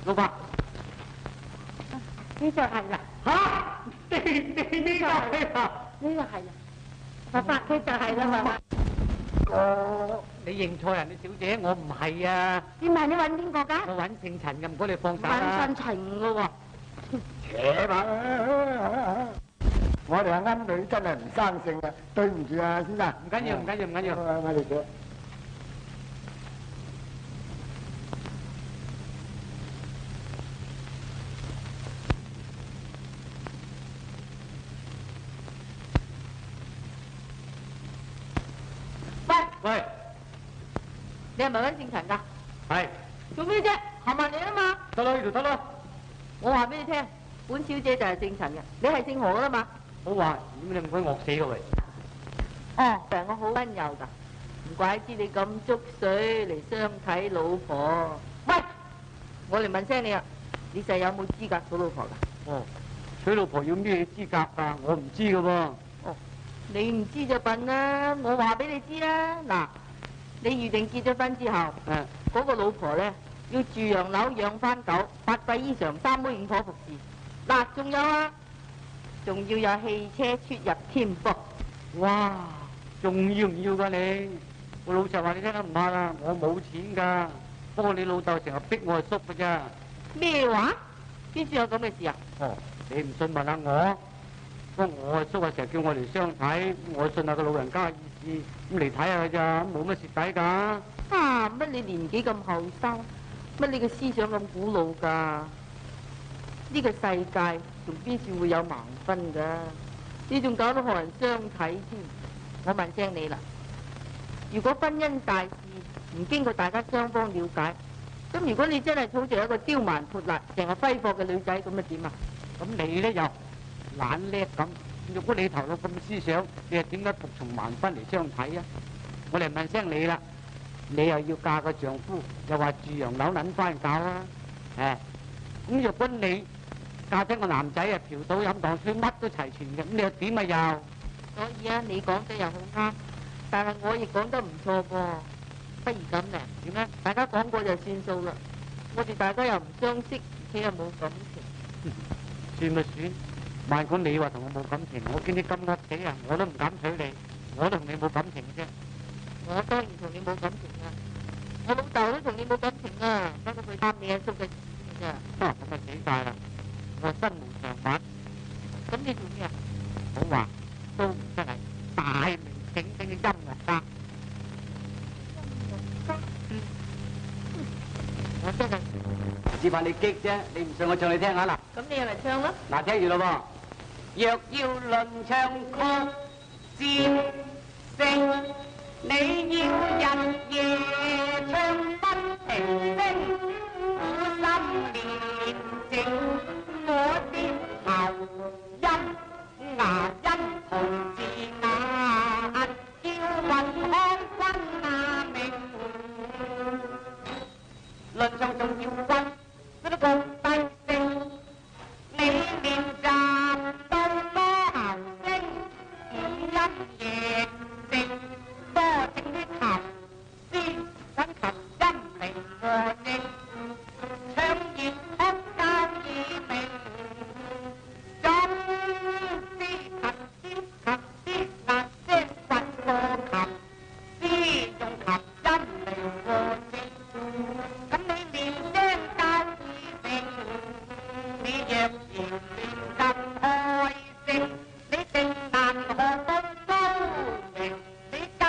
老伯，呢就係啦。嚇！呢個係啊！呢個係啦。爸爸，佢就係啦，爸爸。你認錯人，你小姐，我唔係啊！點解你揾邊個㗎？我揾姓陳嘅，唔該你放手啦。揾姓陳嘅喎。扯嘛！我哋係啱女，真係唔生性啊！對唔住啊，先生。唔緊要，唔緊要，唔緊要。我哋嘅。喂，你係咪揾姓陳㗎？係。做咩啫？行埋嚟啊嘛！得啦，呢度得啦。我話俾你聽，本小姐就係姓陳嘅，你係姓何㗎啦嘛？好話，點你唔鬼惡死嘅喂？哦，成個好溫柔㗎，唔怪之你咁捉水嚟相睇老婆。喂，我嚟問聲你啊，你就有冇資格娶老婆㗎？哦，娶老婆要咩資格啊？我唔知㗎喎。哦，你唔知就笨啦，我話俾你知啦。嗱，你預定結咗婚之後，嗰個老婆咧要住洋樓養番狗，八季衣裳，三妹五婆服侍。嗱，仲有啊，仲要有汽車出入添噃。哇，仲要唔要㗎你？我老實話你聽得唔啱啦，我冇錢㗎。不過你老豆成日逼我叔㗎咋。咩話？邊處有咁嘅事啊？哦，你唔信問下我。不過我阿叔啊成日叫我嚟相睇，我信下個老人家嘅意思，咁嚟睇下㗎咋，冇乜蝕底㗎。啊！乜你年紀咁後生，乜你嘅思想咁古老㗎？呢個世界仲邊處會有盲婚㗎？你仲搞到學人相睇添？我問聲你啦，如果婚姻大事唔經過大家雙方了解，咁如果你真係好似一個刁蠻潑辣、成日揮霍嘅女仔，咁啊點啊？咁你咧又懶叻咁，如果你頭腦咁思想，你又點解服從盲婚嚟相睇啊？我嚟問聲你啦，你又要嫁個丈夫，又話住洋樓撚翻搞啊？咁若果你嫁咗個男仔啊，嫖賭飲蕩吹乜都齊全嘅，咁你又點啊又？所以啊，你講得又好啱，但係我亦講得唔錯噃。不如咁咧，點咧？大家講過就算數啦。我哋大家又唔相識，而且又冇感情。算咪算？萬果你話同我冇感情，我見你咁惡死啊，我都唔敢娶你。我都同你冇感情嘅啫。我當然同你冇感情啦。我老豆都同你冇感情啊，不過佢擔你阿叔嘅錢㗎咋。咁啊死晒啦！我身無長物，咁呢種咩？我話都唔得係大名鼎鼎嘅音樂家。我真係只怕你激啫，你唔信我唱你聽下啦。咁你又嚟唱咯。嗱，聽住咯喎。若要論唱曲戰勝，你要日夜唱不停聲，苦心練靜，我啲喉音牙音同字眼，叫雲康君啊明。論唱仲要溫，嗰啲高低聲，你練習到多喉聲，五音夜靜，多整啲頭先，揾琴音嚟和應，唱熱曲交耳鳴，總之琴啲聲揾個琴，先用琴音嚟和應。咁你練聲交耳鳴，你若然練咁開聲，你定難學到高明，你更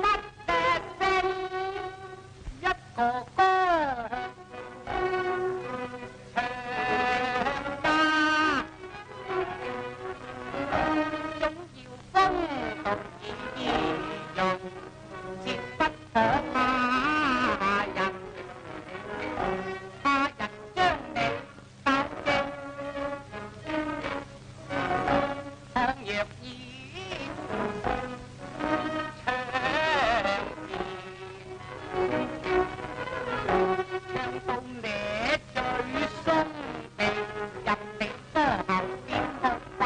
乜嘅聲，一個歌唱家，總要風度儀容，切不可他人。他人將你包正，倘若已唱字，唱到你最鬆地入你歌喉邊學法，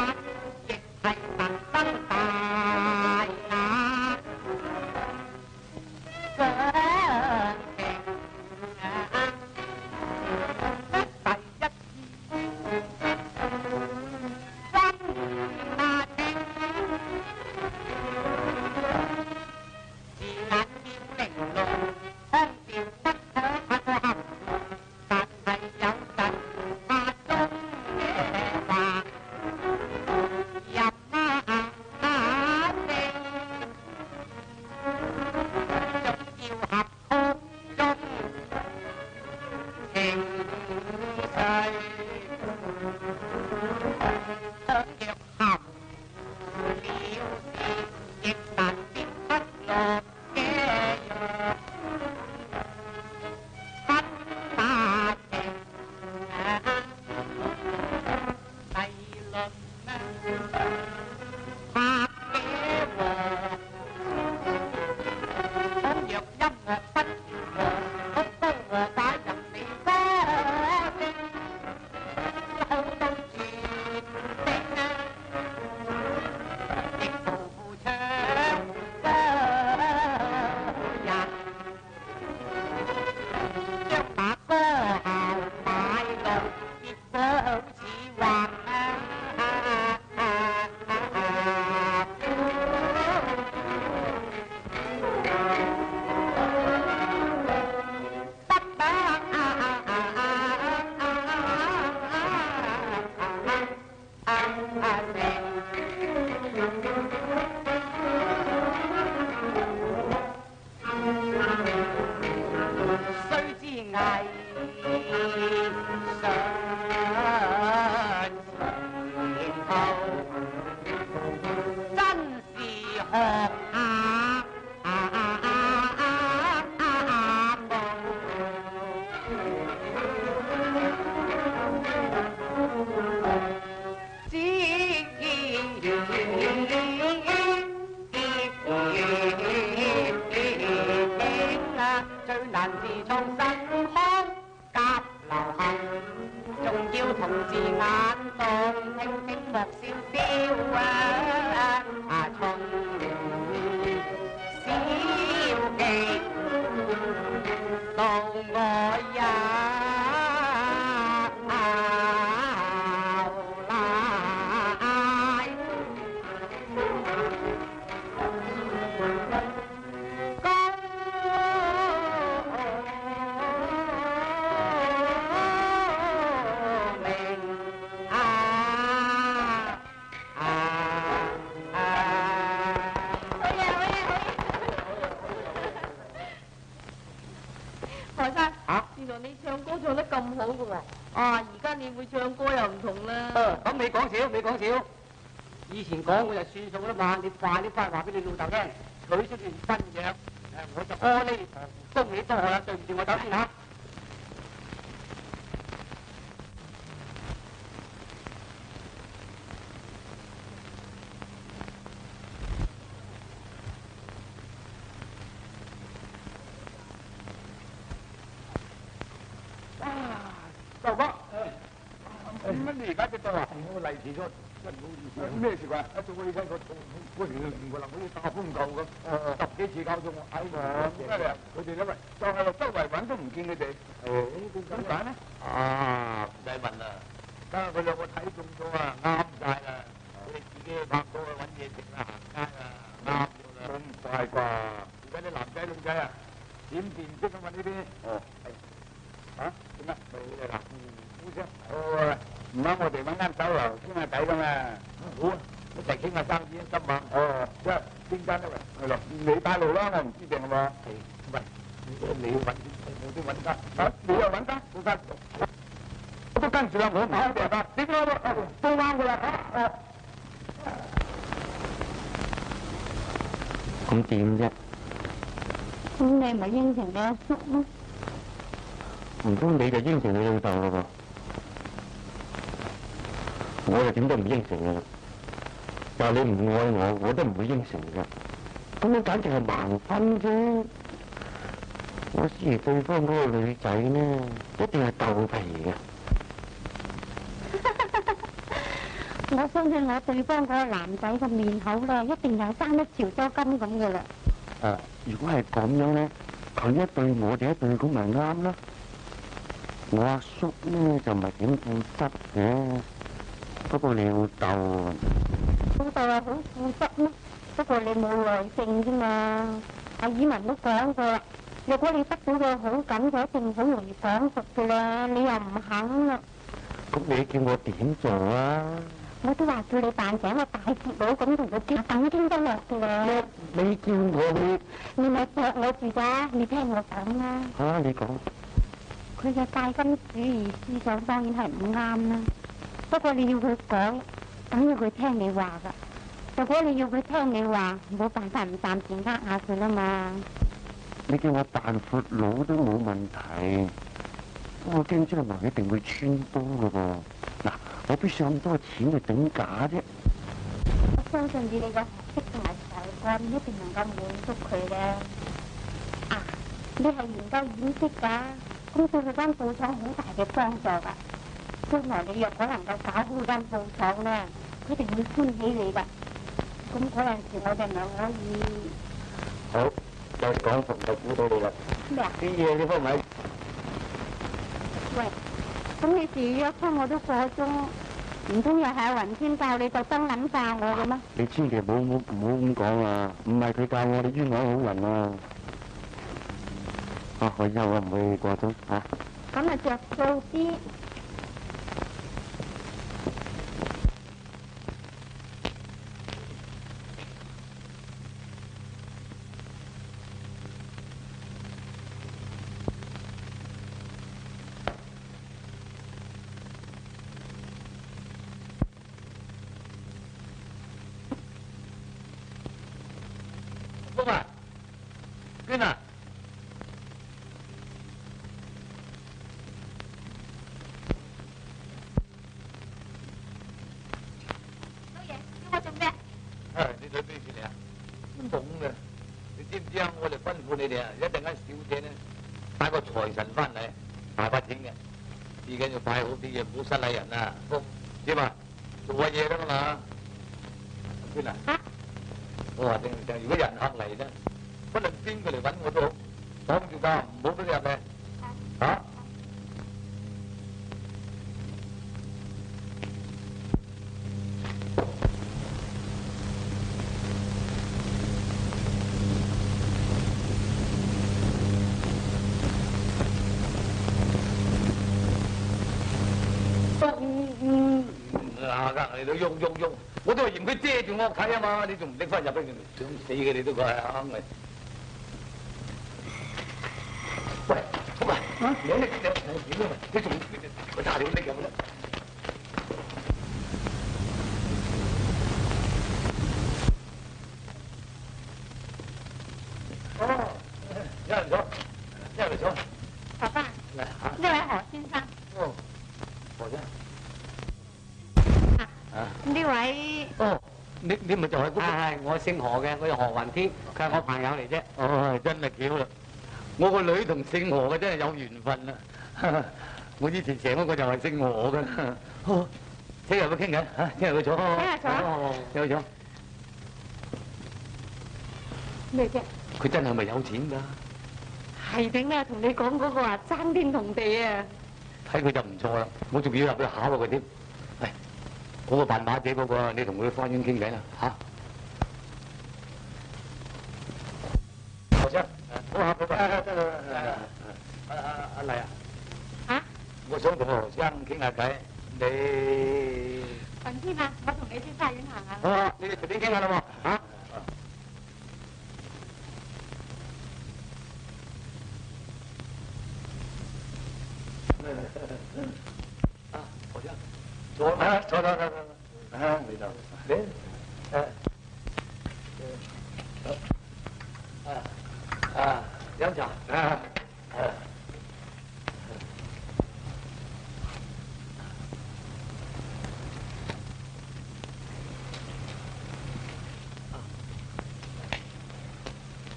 亦係特登大雅歌情。咁好嘅喎。啊，而家你會唱歌又唔同啦。咁你講少，你講少。以前講我就算數啦嘛，你快啲翻話俾你老豆聽，取消段婚約，我就阿彌陀佛，恭喜多賀啦，對唔住我走先嚇。豆哥，乜你而家知道啊？我嚟遲咗，真唔好意思。咩事啊？一早我起身，嗰時連個林好似打風球咁，10幾次搞到我嗌我。咩嚟啊？佢哋因為就係周圍揾都唔見你哋。點解咧？啊，唔使問啦，家下佢兩個睇中咗啊，啱晒啦。佢哋自己拍拖去揾嘢食啦，行街啊，啱咗啦。咁快啩？而家啲男仔女仔啊，點辨識啊嘛呢啲？哦，係。嚇？點啊？冇啦。好聲。哦，唔啱我哋揾間酒樓傾下偈㗎嘛。好啊，一齊傾下生意得嘛？哦，即係邊間咧？係咯，你帶路啦，我唔知定係嘛？喂，你要揾我都揾得。嚇，你又揾得？冇得。我都跟住啦，我唔肯定㗎。點解喎？都啱㗎啦。咁點啫？咁你咪應承你阿叔咯？唔通你就應承你老豆咯噃？我就點都唔應承㗎啦。但係你唔愛我，我都唔會應承㗎。咁樣簡直係盲婚啫！我知對方嗰個女仔呢，一定係鬥皮嘅。我相信我對方嗰個男仔嘅面口咧，一定係生得潮州金咁嘅啦。如果係咁樣咧，佢一對我哋一對咁咪啱啦。我阿叔咧就唔係點固執嘅，不過你老豆啊，老豆係好固執咯，不過你冇耐性啫嘛。阿以文都講過啦，如果你得到個好感，就一定好容易講熟嘅啦。你又唔肯啦。咁你叫我點做啊？我都話叫你扮成個大節佬咁同佢結等傾得落嘅啦。你叫我你咪駁我住咋？你聽我講啦。嚇你講。佢嘅拜金主義思想當然係唔啱啦，不過你要佢講，等要佢聽你話噶。如果你要佢聽你話，冇辦法唔暫時呃下佢啦嘛。你叫我扮闊佬都冇問題，不過驚將來一定會穿煲噶噃。嗱，我必須咁多錢去頂假啫。我相信以你嘅學識同埋才幹，一定能夠滿足佢嘅。啊，你係研究演繹㗎。咁對佢間布廠好大嘅幫助㗎。將來你若果能夠搞好間布廠咧，一定會歡喜你㗎。咁嗰陣時我哋咪可以好，再講服就估到你啦。咩啊？啲嘢你方咪？喂，咁你時約出我都過鐘，唔通又係阿雲天教你特登諗教我嘅咩？你千祈唔好咁講啊！唔係佢教我，你冤枉好人啊！我以後我唔會過鐘嚇。咁咪着數啲。風啊，娟啊！你對咩事嚟啊？懵嘅，你知唔知啊？我哋吩咐你哋啊，一陣間小姐咧帶個財神翻嚟，大把錢嘅，至緊要擺好啲嘢，唔好失禮人啊！知嘛？做下嘢得㗎嘛？娟啊！我話定如果人客嚟咧，不論邊個嚟揾我都好，擋住㗎，唔好俾佢入嚟。嚇！嚟到用，我都係嫌佢遮住我睇啊嘛，你仲唔拎翻入俾佢？想死嘅你都講係啱嘅。喂，你仲佢大料拎咁啦。哦，有人咗，有人咗。爸爸，嚟嚇。呢位何先生。哦，何生。啊。呢位。哦，你咪就係嗰個。係我姓何嘅，我叫何雲天，佢係我朋友嚟啫。哦，真係巧啦！我個女同姓何嘅真係有緣分啦。我以前成嗰個就係姓何嘅。好，聽日佢傾緊嚇，聽日佢坐。聽日坐。聽日坐。咩啫？佢真係咪有錢㗎？係頂啦，同你講嗰個啊，爭天同地啊！睇佢就唔錯啦，我仲要入去考下佢添。係嗰個扮馬姐嗰個，你同佢花園傾偈啦嚇。何生，好啊，拜拜。阿麗啊。嚇？我想同何生傾下偈，你。雲天啊，我同你去花園行下。好啊，你哋隨便傾下啦喎嚇。啊，何生，坐啦，坐，啊，你就你，飲茶，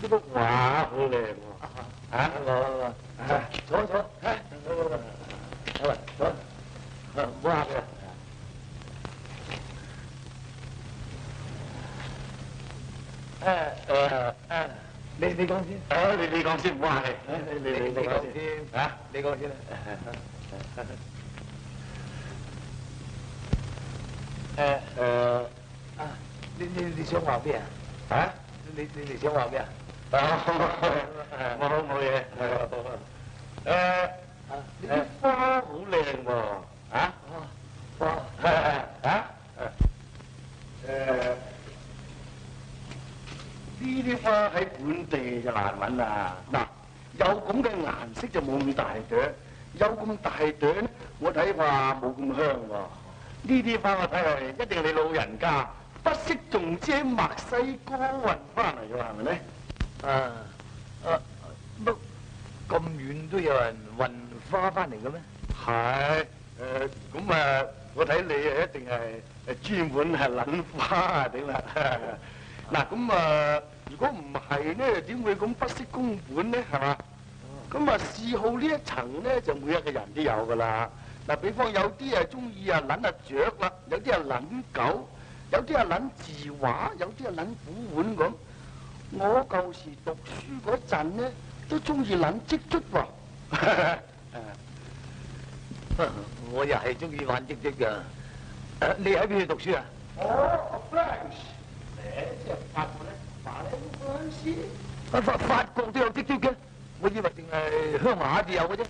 呢幅畫好靚喎，嚇，坐，坐，唔好客氣。你講先。你講先，唔好客氣。你講先。嚇，你講先啦。你想話咩啊？嚇？你想話咩啊？冇嘢。呢啲花好靚喎。嚇？花。嚇？呢啲花喺本地就難揾啦。嗱，有咁嘅顏色就冇咁大朵，有咁大朵我睇怕冇咁香喎。呢啲花我睇係一定係你老人家不惜重之喺墨西哥運翻嚟嘅，係咪咧？乜咁遠都有人運花翻嚟嘅咩？係，咁我睇你一定係專門係撚花啊，頂啦！嗱，咁如果唔係咧，點會咁不惜工本咧？係嘛？咁嗜好呢一層咧，就每一個人都有噶啦。嗱，比方有啲中意撚下雀啦，有啲撚狗，有啲撚字畫，有啲撚古玩咁。我舊時讀書嗰陣咧，都中意撚積卒喎。我又係中意玩積卒㗎。你喺邊度讀書啊？French。即係法國咧，法國都有積卒嘅，我以為淨係鄉下至有嘅啫。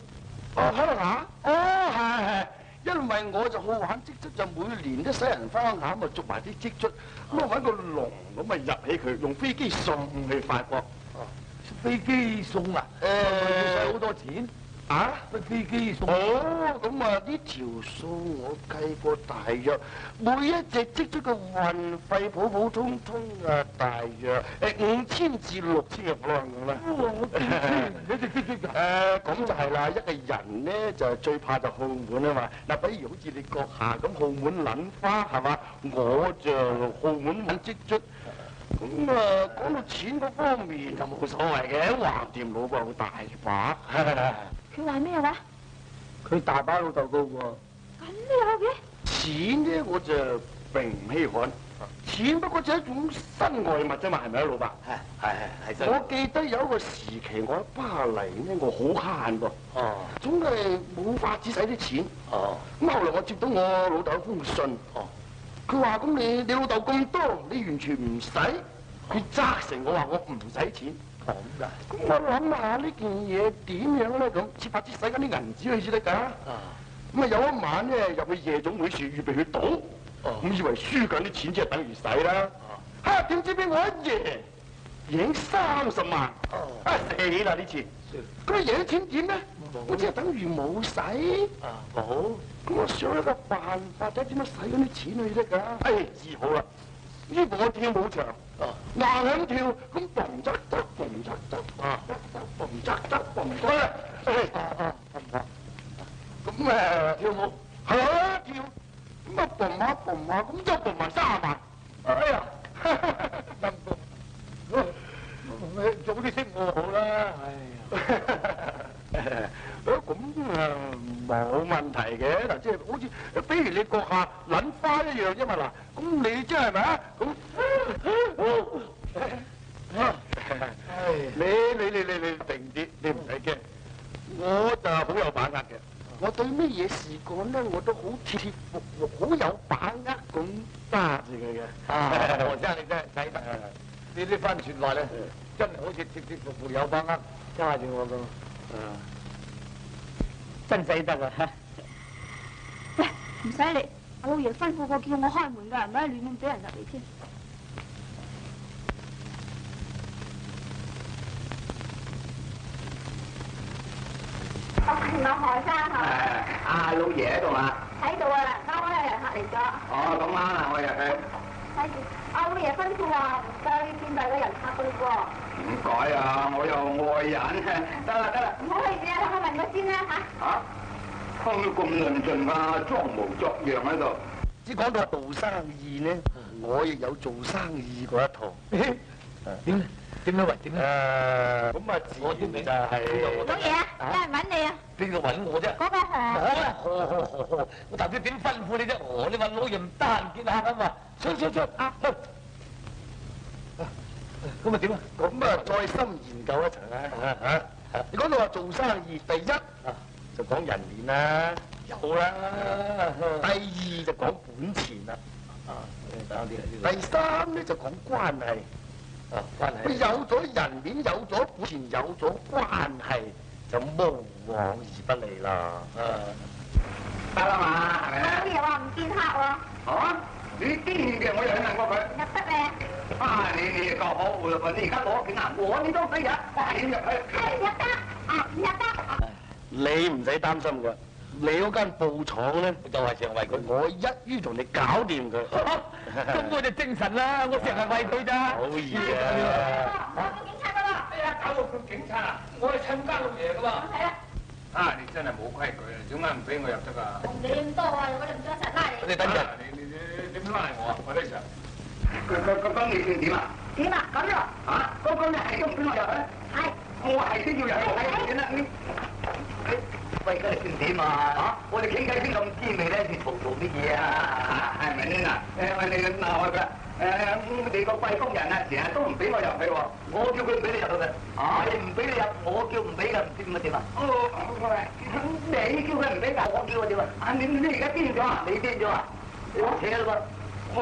鄉下？係，因為我就好玩積卒，就每年都使人翻鄉下，咪捉埋啲積卒，咁啊揾個籠咁啊入起佢，用飛機送去法國。飛機送啊？要使好多錢。啊！飛機送咁呢條數我計過，大約每一隻積卒嘅運費普普通通大約5000至6000嘅弗朗咁啦。你隻積卒咁就係啦，一個人咧就最怕就好滿啊嘛。嗱，比如好似你閣下咁好滿撚花係嘛，我就好滿揾積卒。咁講到錢嗰方面就冇所謂嘅，橫掂老婆好大把。佢話咩話？佢大把老豆高喎。咁都有嘅？錢咧我就並唔稀罕，錢不過就係一種身外物啫嘛，係咪啊，老伯？係。我記得有一個時期我喺巴黎咧，我好慳噃。哦。總係冇法子使啲錢。哦。咁後來我接到我老豆一封信。哦。佢話：咁你老豆咁多，你完全唔使。佢責成我話我唔使錢。咁㗎？咁我諗下呢件嘢點樣咧？咁設法子使緊啲銀紙去先得㗎。咁有一晚咧入去夜總會處預備去賭，咁以為輸緊啲錢即係等於使啦。點知俾我一贏，贏30萬。死啦呢次！咁贏咗錢點咧？我即係等於冇使。冇。咁我想一個辦法睇點樣使嗰啲錢去得㗎？治好啦！呢個跳舞場，硬響跳，咁嘣則得，嘣則得，嘣則得，嘣則得，咁跳舞係啊跳，咁啊嘣下嘣下，咁就嘣埋30萬。哎呀，得早啲識我好啦。哎呀。咁冇問題嘅嗱，即係好似比如你閣下撚花一樣啫嘛嗱，咁你即係咪啊？咁你定啲，你唔使驚，我就好有把握嘅。我對咩嘢事幹咧，我都好貼貼服服，好有把握咁揸住佢嘅。何生你真係使得，呢啲番説話咧，真係好似貼貼服服有把握揸住我咁。真使得啊！喂，唔使你，我老爺吩咐過叫我開門㗎，唔係亂咁俾人入嚟添。我何生啊？阿老爺喺度嘛？喺度啊！啱啱有人客嚟咗。哦，咁啱啦，我入去。睇住，阿老爺吩咐話唔該見第個人客㗎喎。唔該啊，我有愛人。得啦。唔好去住啊，等我問佢先啦嚇。嚇？講到咁論盡㗎，裝模作樣喺度。只講到做生意呢，我亦有做生意嗰一套。點咧？點樣為點咧？咁啊，我啲名就係老爺啊，有人揾你啊！邊個揾我啫？嗰個何？我頭先點吩咐你啫？你問老爺唔得閒見客啊嘛？出啊！咁啊點啊？咁啊，再深研究一層啦。你講到話做生意，第一就講人面啦，有啦。第二就講本錢啦。第三咧就講關係。關係。有咗人面，有咗本錢，有咗關係，就無往而不利啦。得啦嘛，係咪啊？老爺話唔見客喎。嚇？你癲嘅，我又去問過佢。入得咧。你夠可惡啦！你而家攞錢啊，你都俾人快點入去。係入得，入得。你唔使擔心㗎，你嗰間布廠咧就係成日為佢，我一於同你搞掂佢。咁我就精神啦，我成日為佢咋。好易啊！報警察㗎喎。哎呀，搞到叫警察啊！我係親家老爺㗎嘛。係啊。啊！你真係冇規矩啊！點解唔俾我入得㗎？唔理咁多啊！我哋唔將實拉你。你等陣，你點拉我啊？我呢時候。咁你算點啊？點啊？咁咯。嚇！嗰你係都唔俾我入去？係。我係都要入去。點啦？喂，而家你算點啊？嚇！我哋傾偈傾咁滋味咧，你做乜嘢啊？係咪先啊？你鬧下佢。你個貴公人啊，成日都唔俾我入去喎。我叫佢唔俾你入去嘅。你唔俾你入，我叫唔俾嘅，唔知點啊點啊？你叫佢唔俾，但我叫佢點啊？你而家癲咗啊？你癲咗啊？我扯啦噃。我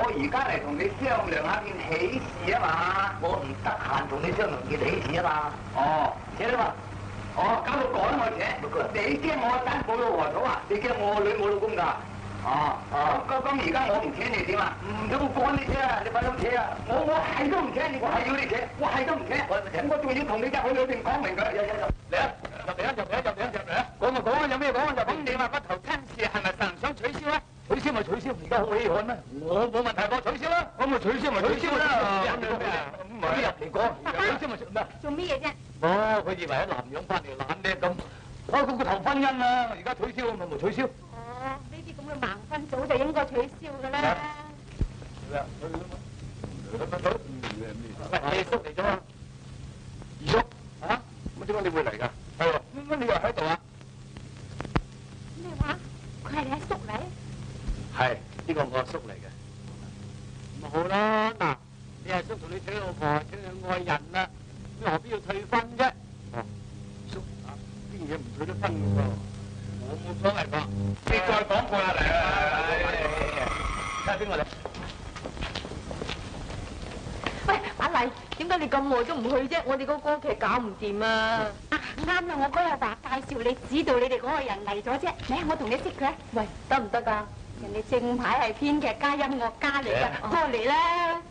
而家嚟同你商量下件喜事啊嘛。我唔得閒同你商量件喜事啊嘛。扯啦嘛。搞到趕我扯。你驚我間冇老婆嫂啊？你驚我女冇老公㗎？咁而家我唔扯你點啊？唔通我趕你扯啊？你快啲扯啊！我係都唔扯你，我係要你扯，我係都唔扯。我仲要同你入去裏邊講明佢。嚟啊！入嚟啊！講啊！有咩講啊？咁你話嗰頭親事係咪實唔想取消啊？取消咪取消，而家好稀罕咩？我冇問題，我取消啦。咁咪取消咪取消啦。唔係入嚟講，取消咪咩？做咩嘢啫？佢以為喺南洋翻嚟懶叻咁。咁個頭婚姻啦，而家取消咪取消。呢啲咁嘅盲婚早就應該取消㗎啦。二叔嚟咗嘛？二叔嚇？咁點解你會嚟㗎？係喎，乜你又喺度啊？咩話？佢係你阿叔嚟？係，呢個我阿叔嚟嘅。咪好啦，嗱，你阿叔同你娶老婆，娶佢愛人啦，你何必要退婚啫？叔啊，邊嘢唔取得分㗎喎？我冇所謂㗎。你再講過啦，嚟睇下邊個嚟？喂，阿麗，點解你咁耐都唔去啫？我哋個歌劇搞唔掂啊！啱啦，我嗰日話介紹你指導你哋嗰個人嚟咗啫。嚟，我同你識佢。喂，得唔得㗎？人哋正牌係編劇加音樂家嚟㗎，過嚟啦！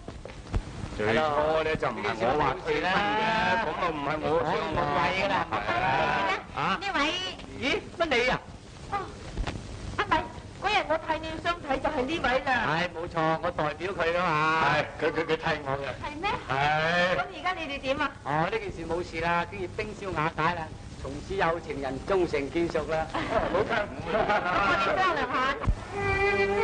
最初咧就唔係我話退婚嘅，咁啊唔係我想冇位㗎啦，係啦。啊？呢位，咦？乜你啊？哦，阿咪，嗰日我替你相睇就係呢位啦。係冇錯，我代表佢㗎嘛。係，佢替我嘅。係咩？係。咁而家你哋點啊？哦，呢件事冇事啦，跟住冰消瓦解啦，從此有情人終成眷屬啦。冇聽。咁我哋商量下。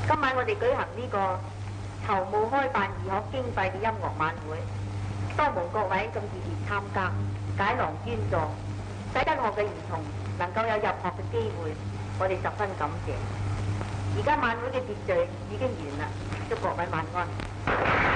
今晚我哋舉行呢個籌募開辦義學經費嘅音樂晚會，多蒙各位咁熱烈參加，解囊捐助，使得我嘅兒童能夠有入學嘅機會，我哋十分感謝。而家晚會嘅秩序已經完啦，祝各位晚安。